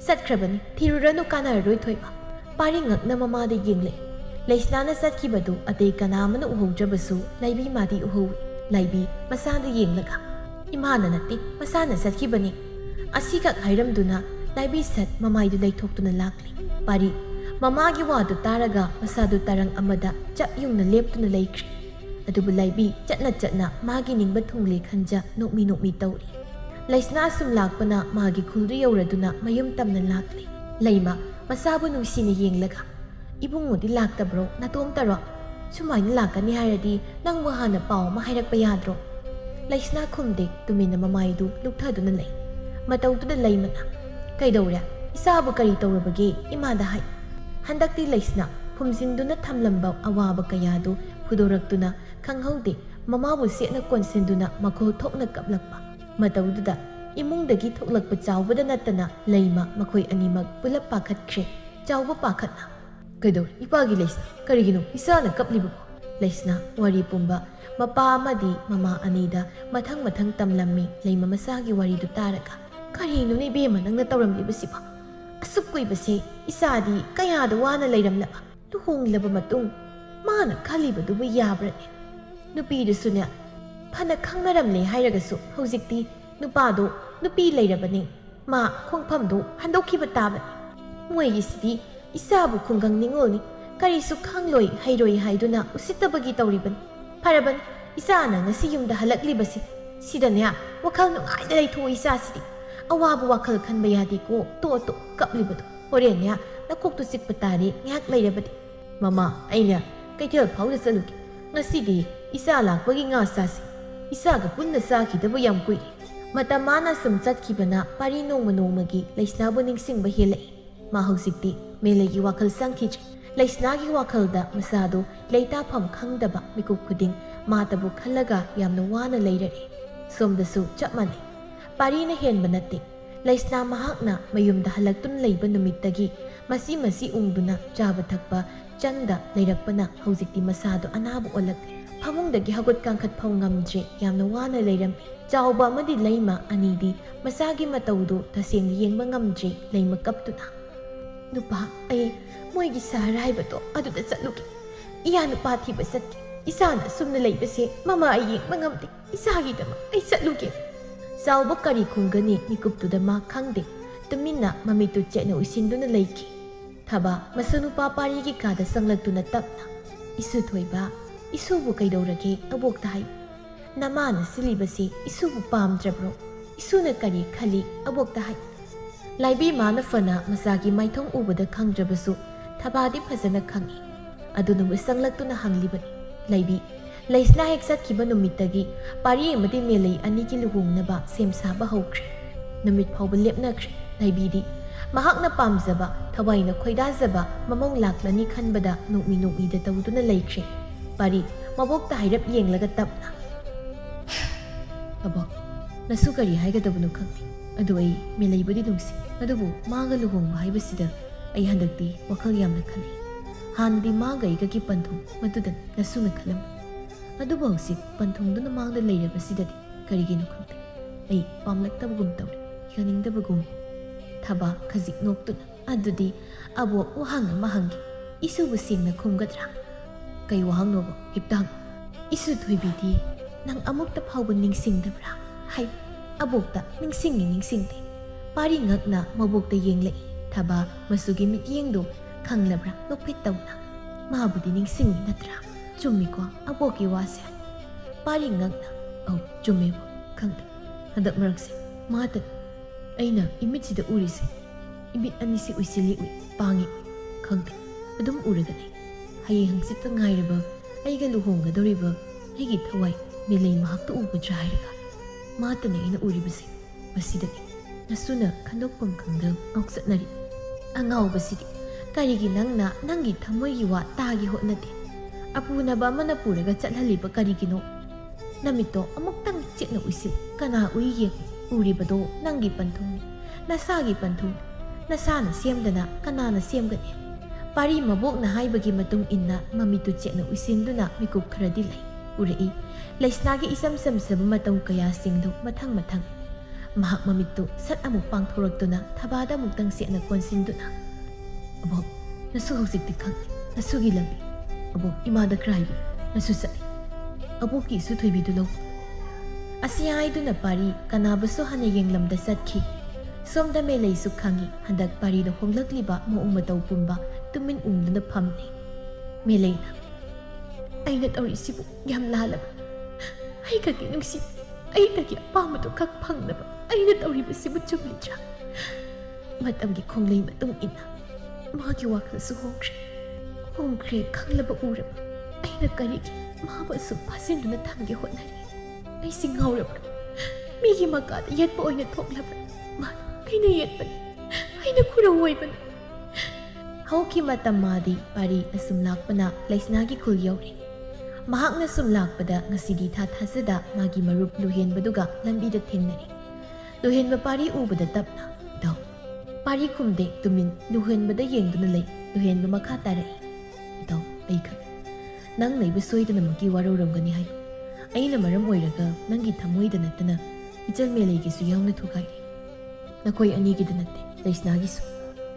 [SPEAKER 1] ꯆꯠꯈ꯭ꯔꯕꯅꯤ ꯊꯤꯔꯨꯔꯅꯨ ꯀꯥꯟꯅꯔꯔꯣꯏ ꯊꯣꯏꯕ ꯄꯥꯔꯤ ꯉꯛꯅ ꯃꯃꯥꯗ ꯌꯦꯡꯂꯛꯏ ꯂꯩꯁꯅꯥꯅ ꯆꯠꯈꯤꯕꯗꯨ ꯑꯇꯩ ꯀꯅꯥꯃꯅ ꯎꯍꯧꯗ꯭ꯔꯕꯁꯨ ꯂꯩꯕꯤ ꯃꯥꯗꯤ ꯎꯍꯧꯏ ꯂꯩꯕꯤ ꯃꯁꯥꯗ ꯌꯦꯡꯂꯒ ꯏꯃꯥꯅ ꯅꯠꯇꯦ ꯃꯁꯥꯅ ꯆꯠꯈꯤꯕꯅꯤ ꯑꯁꯤꯈꯛ ꯍꯥꯏꯔꯝꯗꯨꯅ ꯂꯩꯕꯤ ꯁꯠ ꯃꯃꯥꯏꯗꯨ ꯂꯩꯊꯣꯛꯇꯨꯅ ꯂꯥꯛꯂꯤ ꯄꯥꯔꯤ ꯃꯃꯥꯒꯤ ꯋꯥꯗꯨ ꯇꯥꯔꯒ ꯃꯁꯥꯗꯨ ꯇꯔꯪ ꯑꯃꯗ ꯆꯞ ꯌꯨꯡꯅ ꯂꯦꯞꯇꯨꯅ ꯂꯩꯈ꯭ꯔꯤ ꯑꯗꯨꯕꯨ ꯂꯩꯕꯤ ꯆꯠꯅ ꯆꯠꯅ ꯃꯥꯒꯤ ꯅꯤꯡꯕ ꯊꯨꯡꯂꯦ ꯈꯟꯖ ꯅꯣꯛꯃꯤ ꯅꯣꯛꯃꯤ ꯇꯧꯔꯤ ꯂꯩꯁꯅꯥ ꯁꯨꯝ ꯂꯥꯛꯄꯅ ꯃꯥꯒꯤ ꯈꯨꯜꯗꯨ ꯌꯧꯔꯗꯨꯅ ꯃꯌꯨꯝ ꯇꯝꯅ ꯂꯥꯛꯂꯤ ꯂꯩꯃ ꯃꯁꯥꯕꯨ ꯅꯨꯡꯁꯤꯅ ꯌꯦꯡꯂꯒ ꯏꯕꯨꯡꯉꯣꯗꯤ ꯂꯥꯛꯇꯕ꯭ꯔꯣ ꯅꯇꯣꯝꯇꯔꯣ ꯁꯨꯃꯥꯏꯅ ꯂꯥꯛꯀꯅꯤ ꯍꯥꯏꯔꯗꯤ ꯅꯪꯕꯨ ꯍꯥꯟꯅ ꯄꯥꯎ ꯑꯃ ꯍꯥꯏꯔꯛꯄ ꯌꯥꯗ꯭ꯔꯣ ꯂꯩꯁꯅꯥ ꯈꯨꯝꯗꯦ ꯇꯨꯃꯤꯟꯅ ꯃꯃꯥꯏꯗꯨ ꯂꯨꯛꯊꯗꯨꯅ ꯂꯩ ꯃꯇꯧꯗꯨꯗ ꯂꯩꯃꯅ ꯀꯩꯗꯧꯔꯦ ꯏꯆꯥꯕꯨ ꯀꯔꯤ ꯇꯧꯔꯕꯒꯦ ꯏꯃꯥꯗ ꯍꯥꯏ ꯍꯟꯗꯛꯇꯤ ꯂꯩꯁꯅꯥ ꯐꯨꯝꯖꯤꯟꯗꯨꯅ ꯊꯝꯂꯝꯕ ꯑꯋꯥꯕ ꯀꯌꯥꯗꯨ ꯐꯨꯗꯣꯔꯛꯇꯨꯅ ꯈꯪꯍꯧꯗꯦ ꯃꯃꯥꯕꯨ ꯁꯦꯠꯅ ꯀꯣꯟꯁꯤꯟꯗꯨꯅ ꯃꯈꯣꯜ ꯊꯣꯛꯅ ꯀꯞꯂꯛꯄ ꯃꯇꯧꯗꯨꯗ ꯏꯃꯨꯡꯗꯒꯤ ꯊꯣꯛꯂꯛꯄ ꯆꯥꯎꯕꯗ ꯅꯠꯇꯅ ꯂꯩꯃ ꯃꯈꯣꯏ ꯑꯅꯤꯃꯛ ꯄꯨꯂꯞ ꯄꯥꯈꯠꯈ꯭ꯔꯦ ꯆꯥꯎꯕ ꯄꯥꯈꯠꯅ ꯀꯩꯗꯧꯔꯦ ꯏꯄꯥꯒꯤ ꯂꯩꯁꯅꯥ ꯀꯔꯤꯒꯤꯅꯣ ꯏꯆꯥꯅ ꯀꯞꯂꯤꯕꯕꯣ ꯂꯩꯁꯅꯥ ꯋꯥꯔꯤ ꯄꯨꯝꯕ ꯃꯄꯥ ꯑꯃꯗꯤ ꯃꯃꯥ ꯑꯅꯤꯗ ꯃꯊꯪ ꯃꯊꯪ ꯇꯝꯂꯝꯃꯤ ꯂꯩꯃ ꯃꯁꯥꯒꯤ ꯋꯥꯔꯤꯗꯨ ꯇꯥꯔꯒ ꯀꯔꯤꯅꯣꯅꯦ ꯏꯕꯦꯝꯃ ꯅꯪꯅ ꯇꯧꯔꯝꯂꯤꯕꯁꯤꯕꯣ ꯑꯁꯨꯛ ꯀꯨꯏꯕꯁꯦ ꯏꯆꯥꯗꯤ ꯀꯌꯥꯗ ꯋꯥꯅ ꯂꯩꯔꯝꯂꯕ ꯂꯨꯍꯣꯡꯂꯕ ꯃꯇꯨꯡ ꯃꯥꯅ ꯈꯜꯂꯤꯕꯗꯨꯕꯨ ꯌꯥꯕ꯭ꯔꯅꯦ ꯅꯨꯄꯤꯗꯨꯁꯨꯅꯦ ꯐꯅ ꯈꯪꯅꯔꯝꯂꯦ ꯍꯥꯏꯔꯒꯁꯨ ꯍꯧꯖꯤꯛꯇꯤ ꯅꯨꯄꯥꯗꯣ ꯅꯨꯄꯤ ꯂꯩꯔꯕꯅꯤ ꯃꯥ ꯈꯣꯡꯐꯝꯗꯣ ꯍꯟꯗꯣꯛꯈꯤꯕ ꯇꯥꯕꯅꯤ ꯃꯣꯏꯒꯤꯁꯤꯗꯤ ꯏꯆꯥꯕꯨ ꯈꯨꯡꯒꯪ ꯅꯤꯡꯉꯣꯜꯅꯤ ꯀꯔꯤꯁꯨ ꯈꯪꯂꯣꯏ ꯍꯩꯔꯣꯏ ꯍꯥꯏꯗꯨꯅ ꯎꯁꯤꯠꯇꯕꯒꯤ ꯇꯧꯔꯤꯕꯅꯤ ꯐꯔꯕꯅꯤ ꯏꯆꯥꯅ ꯉꯁꯤ ꯌꯨꯝꯗ ꯍꯜꯂꯛꯂꯤꯕꯁꯤ ꯁꯤꯗꯅꯦ ꯋꯥꯈꯜ ꯅꯨꯡꯉꯥꯏꯅ ꯂꯩꯊꯣꯛꯑꯣ ꯏꯆꯥꯁꯤꯗꯤ ꯑꯋꯥꯕ ꯋꯥꯈꯜ ꯈꯟꯕ ꯌꯥꯗꯦꯀꯣ ꯇꯣ ꯀꯞꯂꯤꯕꯗꯣ ꯍꯣꯔꯦꯟꯅꯦ ꯅꯀꯣꯛꯇꯨ ꯆꯤꯛꯄ ꯇꯥꯔꯦ ꯉꯥꯏꯍꯥꯛ ꯂꯩꯔꯕꯗꯤ ꯃꯃꯥ ꯑꯩꯅ ꯀꯩꯊꯦꯜ ꯐꯥꯎꯗ ꯆꯠꯂꯨꯒꯦ ꯉꯁꯤꯗꯤ ꯏꯆꯥ ꯂꯥꯛꯄꯒꯤ ꯉꯥ ꯆꯥꯁꯤ ꯏꯆꯥꯒ ꯄꯨꯟꯅ ꯆꯥꯈꯤꯗꯕ ꯌꯥꯝ ꯀꯨꯏꯔꯦ ꯃꯇꯝ ꯃꯥꯅ ꯁꯨꯝ ꯆꯠꯈꯤꯕꯅ ꯄꯥꯔꯤ ꯅꯣꯡꯃ ꯅꯣꯡꯃꯒꯤ ꯂꯩꯁꯅꯥꯕꯨ ꯅꯤꯡꯁꯤꯡꯕ ꯍꯦꯜꯂꯛꯏ ꯃꯥ ꯍꯧꯖꯤꯛꯇꯤ ꯃꯦꯂꯩꯒꯤ ꯋꯥꯈꯜ ꯆꯪꯈꯤꯗ꯭ꯔꯦ ꯂꯩꯁꯅꯥꯒꯤ ꯋꯥꯈꯜꯗ ꯃꯁꯥꯗꯣ ꯂꯩꯇꯥꯐꯝ ꯈꯪꯗꯕ ꯃꯤꯀꯨꯞ ꯈꯨꯗꯤꯡ ꯃꯥꯇꯕꯨ ꯈꯜꯂꯒ ꯌꯥꯝꯅ ꯋꯥꯅ ꯂꯩꯔꯛꯏ ꯁꯣꯝꯗꯁꯨ ꯆꯞ ꯃꯥꯟꯅꯩ ꯄꯥꯔꯤꯅ ꯍꯦꯟꯕ ꯅꯠꯇꯦ ꯂꯩꯁꯅꯥ ꯃꯍꯥꯛꯅ ꯃꯌꯨꯝꯗ ꯍꯜꯂꯛꯇꯨꯅ ꯂꯩꯕ ꯅꯨꯃꯤꯠꯇꯒꯤ ꯃꯁꯤ ꯎꯡꯗꯨꯅ ꯆꯥꯕ ꯊꯛꯄ ꯆꯪꯗ ꯂꯩꯔꯛꯄꯅ ꯍꯧꯖꯤꯛꯇꯤ ꯃꯁꯥꯗꯣ ꯑꯅꯥꯕ ꯑꯣꯜꯂꯛꯂꯦ ꯐꯃꯨꯡꯗꯒꯤ ꯍꯧꯒꯠ ꯀꯥꯡꯈꯠ ꯐꯥꯎ ꯉꯝꯗ꯭ꯔꯦ ꯌꯥꯝꯅ ꯋꯥꯅ ꯂꯩꯔꯝꯃꯤ ꯆꯥꯎꯕ ꯑꯃꯗꯤ ꯂꯩꯃ ꯑꯅꯤꯗꯤ ꯃꯆꯥꯒꯤ ꯃꯇꯧꯗꯨ ꯇꯁꯦꯡꯅ ꯌꯦꯡꯕ ꯉꯝꯗ꯭ꯔꯦ ꯂꯩꯃ ꯀꯞꯇꯨꯅ नुपा मोइगी सहर हाइबदो अदुदा चलुगे इया नुपा थीबा चटके इसाना सुमना लैबसे ममा येंबा ngamde isaगीदमा चलुगे चाउबा करी खुंगनी मिकुपतुदा मा खंगदे तुमिन्ना ममितु चेना उसिंदुना लैकी थबा मसनुपा पारीगी कादा संगलक्तुना तपना इसु थोइबा इसुबु कैदौरगे अबोक्ता हाइ नमाना सिलिबसे इसुबु पामद्रब्रो इसुना करी खली अबोक्ता हाइ लाइबी माना फना मसागी माइथों उबदा खंगद्रबसु थबादी फजना खंगी अदुनुबु संगलक्तुना हंगलिबनी लाइबी लैसना हेक चटखिबा नुमितगी पारी अमदि मेलै अनिगी लुहुंगनबा सेम साबा हौख्रे नुमित फाउबा लेपनख्रे लाइबीदी महाकना पामजबा थवाइना खोइदाजबा ममों लाक्लनी खनबदा नुकमी नुकमीदा तौदुना लैख्रे पारी मबोक्ता हाइरप येंगलगा तपना अबो नसु करी हाइगदबनु खंगनी अदु अई मेलैबदी नुंसी अदुबु मागा लुहुंगबा हाइबसिदा अई हंदक्ति वखल यामना खली हानदी मागा इगगी पंथुं मदुदन नसुना खलम अदुबु हौसि पंथुंदुना मांगदा लैरबसिददि करिगिनु खंगते अई पामलक्तबगुम तौरे यानिंगदबगुम थबा खजिक नोक्तुना अदुदी अबो वहांग महंगी इसुबु सिंगना खुमगद्रा कई वहांग नोबो हिप्तांग इसु थुइबिदी नंग अमुक्ता फाउबु निंगसिंगदब्रा हाइ अबोक्ता निंगसिंगदे पारी ngakna mabokta yenglei thaba masugi mityengdo khanglabra nokphet tawna mabudi ningsing natra chummi ko aboki wase pari ngakna au chummi bo khangde hadak marakse mata aina imit sida urise imit anisi uisili ui pangi khangde adum uraga nei haye hangsit ngairaba aiga luhonga doriba aigi thawai milei mahakta ubudra hairaga mata ne ina uribase basidagi nasuna khandokpam khangda ngoksatnari angawbasidi karigi nangna nangi thamoigi wa tagi hotnate apuna ba mana puraga chathlaliba karigino namito amuktang chetna uisil kana uiye uribado nangi panthung nasagi panthung nasana semdana kanana semgani pari mabok na haibagi matung inna mamitu chetna uisinduna mikup kharadi lai urei laisnagi isam samsab matang kaya singdu mathang mathang mahak mamitu sat amuk pangthoraktuna thabada muktang setna konsinduna abo nasu hausikti khang nasu gi lambi abo imada kraibi nasu sai abo ki su thoibi du lo asiai du na pari kanabasu hana yenglamda satki somda me lei su khangi handak pari da honglakliba mo ummatau pumba tumin umduna phamni me leina aina tawri sibu yam lalaba ai ka ki nungsi ai ta ki apamatu khak phangnaba aina tawri basibu chublitra matamgi khonglei matung ina मागी वाखलसु होंख्रे खंगलबा उरब अइना करिगी माबसु फासिंदुना थांगे होनारी अइ सिंगाउरब मीगी मकाद येतपा ओइना थोकलब मा अइना येतपन अइना खुरा होइबन हौकी मतम मादी पारी assume लाकपना लैसनागी खुल you're महाकना सुम लाकपदा ngasiदी था थासदा मागी मरुप लुहेनबदुगा लंबीदा थेंगनरी लुहेनबा पारी उबदा तपना दौ पारी खुमदे तुमिन लुहेनबदा येंगदुना लै लुहेनबा मखा तारै इताउ अइखा नंग नैबा सोइदना मकी वारौरमगनी हाय अइना मरम ओइरगा नंगी थमोइदा नतना इचल मेलैगिसु यावना थुगाइरे नखोइ अनिगिदा नते लैसनागिसु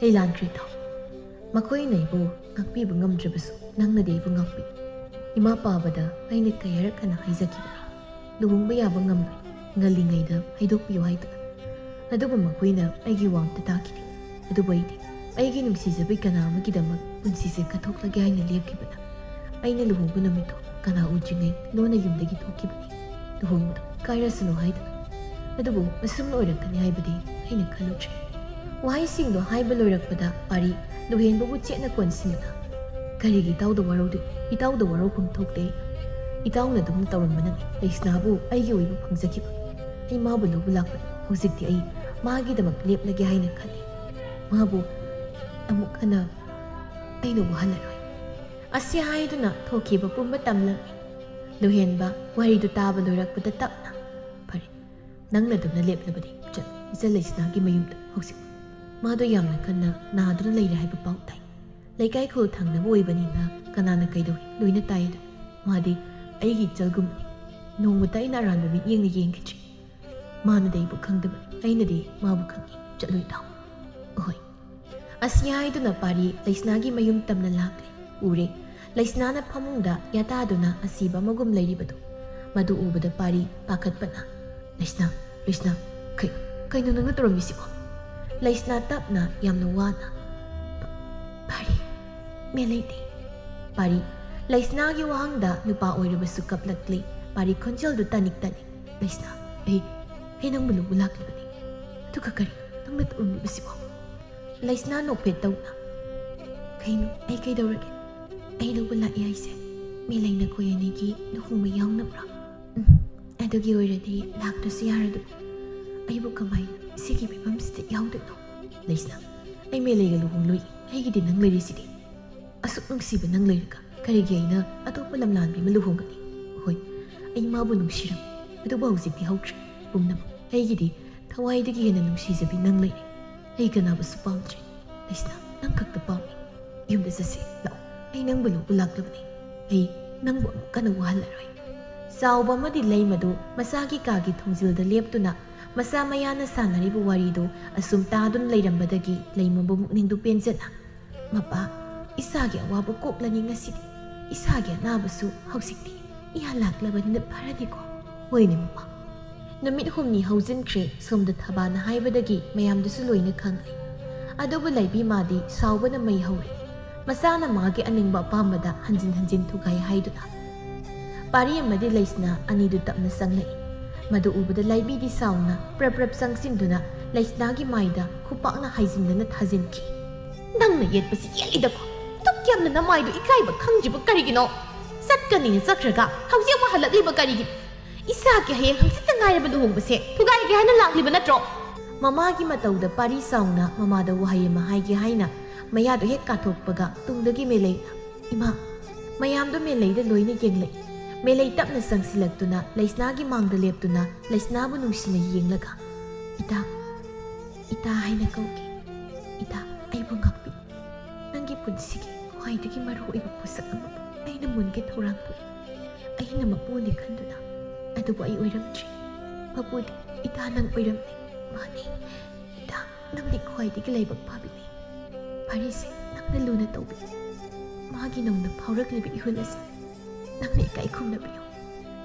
[SPEAKER 1] हे लानख्रे थाउ मखोइ नैबु ngakpiba ngamdrabasu nangna deibu ngakpi ima pabada aina kayarkana haizakibani luhungba yaba ngambai ngalingaida haidokpiyo haiduna aduba makoina aigi wamta takiri aduba aidi aigi nungsizabai kana amagidamak punsise kathoklage haina lepkibana aina luhungba numito kana udringai lona yumdagi thokibani luhungba kairasano haiduna adubu masumna oirakani haibadi haina khaludre wahaisingdo haiba loirakpada pari luhenbabu chetna konsinuna karigi tauda waraudu itauda waraupum thokte itauna dum tawrambana leisnabu aigi oibu phangzakiba ai mabu lobu lakpa hojikti ai magi damak lepnage haina khali mabu amuk ana aina wahalaroi asi haiduna thokiba pumba tamla luhenba waridu taba loirakpada tapna pare nangna dumna lepnabadi chat isa leisnagi mayumda hojik मादो यामना कन्ना नादुना लैरे हाइबा पाउ ताइ लैकाइ खो थांगना ओइबनिना कनाना कैदौ लोइना ताइद मादि आइगी चलगुम नोंमता इना रानबा मि येंगना येंगिछि माना दैबु खंगदब आइना दे माबु खंगी चलोइ ताउ ओइ ꯑꯁꯤ ꯍꯥꯏꯗꯨꯅ ꯄꯥꯔꯤ ꯂꯩꯁꯅꯥꯒꯤ ꯃꯌꯨꯝ ꯇꯝꯅ ꯂꯥꯛꯂꯦ ꯎꯔꯦ ꯂꯩꯁꯅꯥꯅ ꯐꯃꯨꯡꯗ ꯌꯥꯇꯥꯗꯨꯅ ꯑꯁꯤꯕ ꯑꯃꯒꯨꯝ ꯂꯩꯔꯤꯕꯗꯨ ꯃꯗꯨ ꯎꯕꯗ ꯄꯥꯔꯤ ꯄꯥꯈꯠꯄꯅ ꯂꯩꯁꯅꯥ ꯀꯩꯅꯣ ꯅꯪꯅ ꯇꯧꯔꯝꯃꯤꯁꯤꯕꯣ ꯂꯩꯁꯅꯥ ꯇꯞꯅ ꯌꯥꯝꯅ ꯋꯥꯅ ꯄꯥꯔꯤ ꯃꯦꯂꯩꯗꯤ ꯄꯥꯔꯤ ꯂꯩꯁꯅꯥꯒꯤ ꯋꯥꯍꯪꯗ ꯅꯨꯄꯥ ꯑꯣꯏꯔꯕꯁꯨ ꯀꯞꯂꯛꯂꯤ ꯄꯥꯔꯤ ꯈꯣꯟꯖꯦꯜꯗꯨ ꯇꯥꯅꯤꯛ ꯂꯩꯁꯅꯥ ꯑꯩ ꯅꯪꯕꯨ ꯂꯧꯕ ꯂꯥꯛꯂꯤꯕꯅꯤ ꯑꯗꯨꯒ ꯀꯔꯤ ꯅꯪꯅ ꯇꯧꯔꯝꯃꯤꯕꯁꯤꯕꯣ ꯂꯩꯁꯅꯥ ꯅꯣꯛꯐꯦꯠ ꯇꯧꯅ ꯀꯩꯅꯣ ꯑꯩ ꯀꯩꯗꯧꯔꯒꯦ ꯑꯩ ꯂꯧꯕ ꯂꯥꯛꯏ ꯍꯥꯏꯁꯦ ꯃꯦꯂꯩ ꯅꯈꯣꯏ ꯑꯅꯤꯒꯤ ꯂꯨꯍꯣꯡꯕ ꯌꯥꯎꯅꯕ꯭ꯔꯥ ꯑꯗꯨꯒꯤ ꯑꯣꯏꯔꯗꯤ ꯂꯥꯛꯇ꯭ꯔꯁꯨ ꯌꯥꯔꯗꯨ ꯑꯩꯕꯨ ꯀꯃꯥꯏꯅ ꯁꯤꯒꯤ ꯐꯤꯕꯝꯁꯤꯗ ꯌꯥꯎꯗꯣꯏꯅꯣ ꯂꯩꯁꯅꯥ ꯑꯩ ꯃꯦꯂꯩꯒ ꯂꯨꯍꯣꯡꯂꯣꯏ ꯑꯩꯒꯤꯗꯤ ꯅꯪ ꯂꯩꯔꯤꯁꯤꯗꯤ ꯑꯁꯨꯛ ꯅꯨꯡꯁꯤꯕ ꯅꯪ ꯂꯩꯔꯒ ꯀꯔꯤꯒꯤ ꯑꯩꯅ ꯑꯇꯣꯞꯄ ꯂꯝꯂꯥꯟꯕꯤ ꯑꯃ ꯂꯨꯍꯣꯡꯒꯅꯤ ꯍꯣꯏ ꯑꯩ ꯃꯥꯕꯨ ꯅꯨꯡꯁꯤꯔꯝ ꯑꯗꯨꯕꯨ ꯍꯧꯖꯤꯛꯇꯤ ꯍꯧꯗ꯭ꯔꯤ ꯄꯨꯝꯅꯃꯛ ꯑꯩꯒꯤꯗꯤ ꯊꯋꯥꯏꯗꯒꯤ ꯍꯦꯟꯅ ꯅꯨꯡꯁꯤꯖꯕꯤ ꯅꯪ ꯂꯩꯔꯦ ꯑꯩ ꯀꯅꯥꯕꯨꯁꯨ ꯄꯥꯝꯗ꯭ꯔꯦ ꯂꯩꯁꯅꯥ ꯅꯪ ꯈꯛꯇ ꯄꯥꯝꯃꯤ ꯌꯨꯝꯗ ꯆꯠꯁꯤ ꯂꯥꯛꯑꯣ ꯑꯩ ꯅꯪꯕꯨ ꯂꯧꯕ ꯂꯥꯛꯂꯕꯅꯤ ꯑꯩ ꯅꯪꯕꯨ ꯑꯃꯨꯛ ꯀꯟꯅ ꯋꯥꯍꯜꯂꯔꯣꯏ ꯆꯥꯎꯕ ꯑꯃꯗꯤ ꯂꯩ ꯃꯗꯨ ꯃꯁꯥꯒꯤ ꯀꯥꯒꯤ ꯊꯣꯡꯖꯤꯜꯗ ꯂꯦꯞꯇꯨꯅ ꯃꯆꯥ ꯃꯌꯥꯅ ꯁꯥꯟꯅꯔꯤꯕ ꯋꯥꯔꯤꯗꯨ ꯑꯁꯨꯝ ꯇꯥꯗꯨꯅ ꯂꯩꯔꯝꯕꯗꯒꯤ ꯂꯩꯃꯕꯨ ꯃꯨꯛꯅꯤꯡꯗꯨ ꯄꯦꯟꯖꯅ ꯃꯄꯥ ꯏꯁꯥꯒꯤ ꯑꯋꯥꯕ ꯀꯣꯛꯂꯅꯤ ꯉꯁꯤꯗꯤ ꯏꯁꯥꯒꯤ ꯑꯅꯥꯕꯁꯨ ꯍꯧꯖꯤꯛꯇꯤ ꯏꯌꯥ ꯂꯥꯛꯂꯕꯅꯤꯅ ꯐꯔꯗꯤꯀꯣ ꯍꯣꯏꯅꯦ ꯃꯄꯥ ꯅꯨꯃꯤꯠ ꯍꯨꯝꯅꯤ ꯍꯧꯖꯤꯟꯈ꯭ꯔꯦ ꯁꯣꯝꯗ ꯊꯕꯥꯅ ꯍꯥꯏꯕꯗꯒꯤ ꯃꯌꯥꯝꯗꯨꯁꯨ ꯂꯣꯏꯅ ꯈꯪꯂꯦ ꯑꯗꯨꯕꯨ ꯂꯩꯕꯤ ꯃꯥꯗꯤ ꯁꯥꯎꯕꯅ ꯃꯩ ꯍꯧꯔꯦ ꯃꯆꯥꯅ ꯃꯥꯒꯤ ꯑꯅꯤꯡꯕ ꯑꯄꯥꯝꯕꯗ ꯍꯟꯖꯤꯟ ꯍꯟꯖꯤꯟ ꯊꯨꯒꯥꯏ ꯍꯥꯏꯗꯨꯅ ꯄꯥꯔꯤ ꯑꯃꯗꯤ ꯂꯩꯁꯅꯥ ꯑꯅꯤꯗꯨ ꯇꯞꯅ ꯆꯪꯂꯛꯏ ꯃꯗꯨ ꯎꯕꯗ ꯂꯩꯕꯤꯗꯤ ꯁꯥꯎꯅ ꯄ꯭ꯔꯞ ꯆꯪꯁꯤꯟꯗꯨꯅ ꯂꯩꯁꯅꯥꯒꯤ ꯃꯥꯏꯗ ꯈꯨꯄꯥꯛꯅ ꯍꯥꯏꯖꯤꯟꯗꯅ ꯊꯥꯖꯤꯟꯈꯤ ꯅꯪꯅ ꯌꯦꯠꯄꯁꯤ ꯌꯦꯠꯂꯤꯗꯀꯣ ꯗꯨꯛ ꯌꯥꯝꯅ ꯅꯃꯥꯏꯗꯨ ꯏꯀꯥꯏꯕ ꯈꯪꯗ꯭ꯔꯤꯕ ꯀꯔꯤꯒꯤꯅꯣ ꯆꯠꯀꯅꯤꯅ ꯆꯠꯈ꯭ꯔꯒ ꯍꯧꯖꯤꯛ ꯑꯃꯨꯛ ꯍꯜꯂꯛꯂꯤꯕ ꯀꯔꯤꯒꯤ ꯏꯁꯥꯒꯤ ꯍꯌꯦꯡ ꯍꯪꯆꯤꯠꯇ ꯉꯥꯏꯔꯕ ꯂꯨꯍꯣꯡꯕꯁꯦ ꯊꯨꯒꯥꯏꯒꯦ ꯍꯥꯏꯅ ꯂꯥꯛꯂꯤꯕ ꯅꯠꯇ꯭ꯔꯣ ꯃꯃꯥꯒꯤ ꯃꯇꯧꯗ ꯄꯥꯔꯤ ꯁꯥꯎꯅ ꯃꯃꯥꯗ ꯋꯥꯍꯩ ꯑꯃ ꯍꯥꯏꯒꯦ ꯍꯥꯏꯅ ꯃꯌꯥꯗꯨ ꯍꯦꯛ ꯀꯥꯊꯣꯛꯄꯒ ꯇꯨꯡꯗꯒꯤ ꯃꯦꯂꯩꯅ ꯏꯃꯥ ꯃꯌꯥꯝꯗꯨ ꯃꯦꯂꯩꯗ ꯂꯣꯏꯅ ꯌꯦꯡꯂꯛꯏ ꯃꯦꯂꯩ ꯇꯞꯅ ꯆꯪꯁꯤꯜꯂꯛꯇꯨꯅ ꯂꯩꯁꯅꯥꯒꯤ ꯃꯥꯡꯗ ꯂꯦꯞꯇꯨꯅ ꯂꯩꯁꯅꯥꯕꯨ ꯅꯨꯡꯁꯤꯅ ꯌꯦꯡꯂꯒ ꯏꯇꯥ ꯍꯥꯏꯅ ꯀꯧꯈꯤ ꯏꯇꯥ ꯑꯩꯕꯨ ꯉꯥꯛꯄꯤ ꯅꯪꯒꯤ ꯄꯨꯟꯁꯤꯒꯤ ꯈ꯭ꯋꯥꯏꯗꯒꯤ ꯃꯔꯨꯑꯣꯏꯕ ꯄꯣꯠꯁꯛ ꯑꯃꯕꯨ ꯑꯩꯅ ꯃꯨꯟꯒꯦ ꯊꯧꯔꯥꯡ ꯇꯧꯏ ꯑꯩꯅ ꯃꯄꯨꯅꯤ ꯈꯟꯗꯨꯅ ꯑꯗꯨꯕꯨ ꯑꯩ ꯑꯣꯏꯔꯝꯗ꯭ꯔꯤ ꯃꯄꯨꯗꯤ ꯏꯇꯥ ꯅꯪ ꯑꯣꯏꯔꯝꯃꯤ ꯃꯥꯅꯤ ꯏꯇꯥ ꯅꯪꯗꯤ ꯈ꯭ꯋꯥꯏꯗꯒꯤ ꯂꯥꯏꯕꯛ ꯐꯥꯕꯤꯅꯤ ꯐꯔꯤꯁꯦ ꯅꯪꯅ ꯂꯨꯅ ꯇꯧꯕꯤ ꯃꯥꯒꯤ ꯅꯧꯅ ꯐꯥꯎꯔꯛꯂꯤꯕ ꯏꯍꯨꯜ ꯑꯁꯤ ꯅꯪꯅ ꯏꯀꯥꯏ ꯈꯨꯝꯅꯕꯤꯌꯨ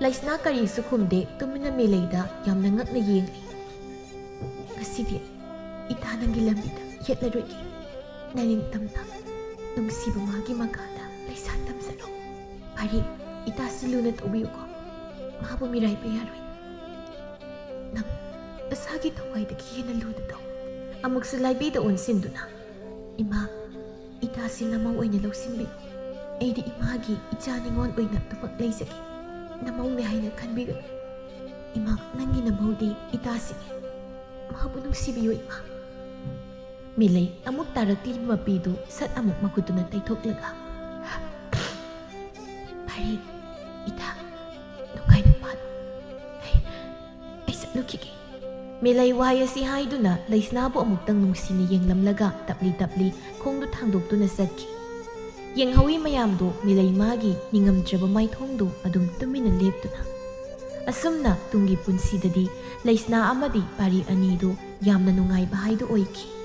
[SPEAKER 1] ꯂꯩꯁꯅꯥ ꯀꯔꯤꯁꯨ ꯈꯨꯝꯗꯦ ꯇꯨꯃꯤꯟꯅ ꯃꯦꯂꯩꯗ ꯌꯥꯝꯅ ꯉꯛꯅ ꯌꯦꯡꯂꯤ ꯉꯁꯤꯗꯤ ꯏꯇꯥ ꯅꯪꯒꯤ ꯂꯝꯕꯤꯗ ꯌꯦꯠꯂꯔꯣꯏꯒꯦ ꯅꯔꯤꯡꯇꯝꯅ ꯅꯨꯡꯁꯤꯕ ꯃꯥꯒꯤ ꯃꯈꯥꯗ ꯂꯩꯁꯥ ꯇꯝꯖꯔꯣ ꯐꯔꯤ ꯏꯇꯥꯁꯤ ꯂꯨꯅ ꯇꯧꯕꯤꯌꯨꯀꯣ ꯃꯥꯕꯨ ꯃꯤꯔꯥꯏꯕ ꯌꯥꯔꯣꯏ ꯅꯪ ꯅꯁꯥꯒꯤ ꯊꯋꯥꯏꯗꯒꯤ ꯍꯦꯟꯅ ꯂꯨꯅ ꯇꯧ ꯑꯃꯨꯛꯁꯨ ꯂꯥꯏꯕꯤꯗ ꯑꯣꯟꯁꯤꯟꯗꯨꯅ ꯏꯃꯥ ꯏꯇꯥꯁꯤ ꯅꯃꯧ ꯑꯣꯏꯅ ꯂꯧꯁꯤꯟꯕꯤꯌꯨ ꯑꯩꯗꯤ ꯏꯃꯥꯒꯤ ꯏꯆꯥ ꯅꯤꯉꯣꯜ ꯑꯣꯏꯅ ꯑꯗꯨꯃꯛ ꯂꯩꯖꯒꯦ ꯅꯃꯧꯅꯦ ꯍꯥꯏꯅ ꯈꯟꯕꯤꯒꯅꯨ ꯏꯃꯥ ꯅꯪꯒꯤ ꯅꯃꯧꯗꯤ ꯏꯇꯥꯁꯤꯅꯤ ꯃꯥꯕꯨ ꯅꯨꯡꯁꯤꯕꯤꯌꯨ ꯏꯃꯥ ꯃꯤꯂꯩ ꯑꯃꯨꯛ ꯇꯥꯔꯛꯂꯤꯕ ꯃꯄꯤꯗꯨ ꯁꯠ ꯑꯃꯨꯛ ꯃꯈꯨꯠꯇꯨꯅ ꯇꯩꯊꯣꯛꯂꯒ ꯐꯔꯤ ꯏꯇꯥ ꯅꯨꯡꯉꯥꯏꯅ ꯄꯥꯟꯅꯨ ꯑꯩ ꯆꯠꯂꯨꯈꯤꯒꯦ ꯃꯦꯂꯩ ꯋꯥꯍꯩ ꯑꯁꯤ ꯍꯥꯏꯗꯨꯅ ꯂꯩꯁꯅꯥꯕꯨ ꯑꯃꯨꯛꯇꯪ ꯅꯨꯡꯁꯤꯅ ꯌꯦꯡꯂꯝꯂꯒ ꯇꯞꯂꯤ ꯈꯣꯡꯗꯨ ꯊꯥꯡꯗꯣꯛꯇꯨꯅ ꯆꯠꯈꯤ ꯌꯦꯡꯍꯧꯏ ꯃꯌꯥꯝꯗꯨ ꯃꯤꯂꯩ ꯃꯥꯒꯤ ꯅꯤꯡꯉꯝꯗ꯭ꯔꯕ ꯃꯥꯏꯊꯣꯡꯗꯨ ꯑꯗꯨꯝ ꯇꯨꯃꯤꯟꯅ ꯂꯦꯞꯇꯨꯅ ꯑꯁꯨꯝꯅ ꯇꯨꯡꯒꯤ ꯄꯨꯟꯁꯤꯗꯗꯤ ꯂꯩꯁꯅꯥ ꯑꯃꯗꯤ ꯄꯥꯔꯤ ꯑꯅꯤꯗꯨ ꯌꯥꯝꯅ ꯅꯨꯡꯉꯥꯏꯕ ꯍꯥꯏꯗꯨ ꯑꯣꯏꯈꯤ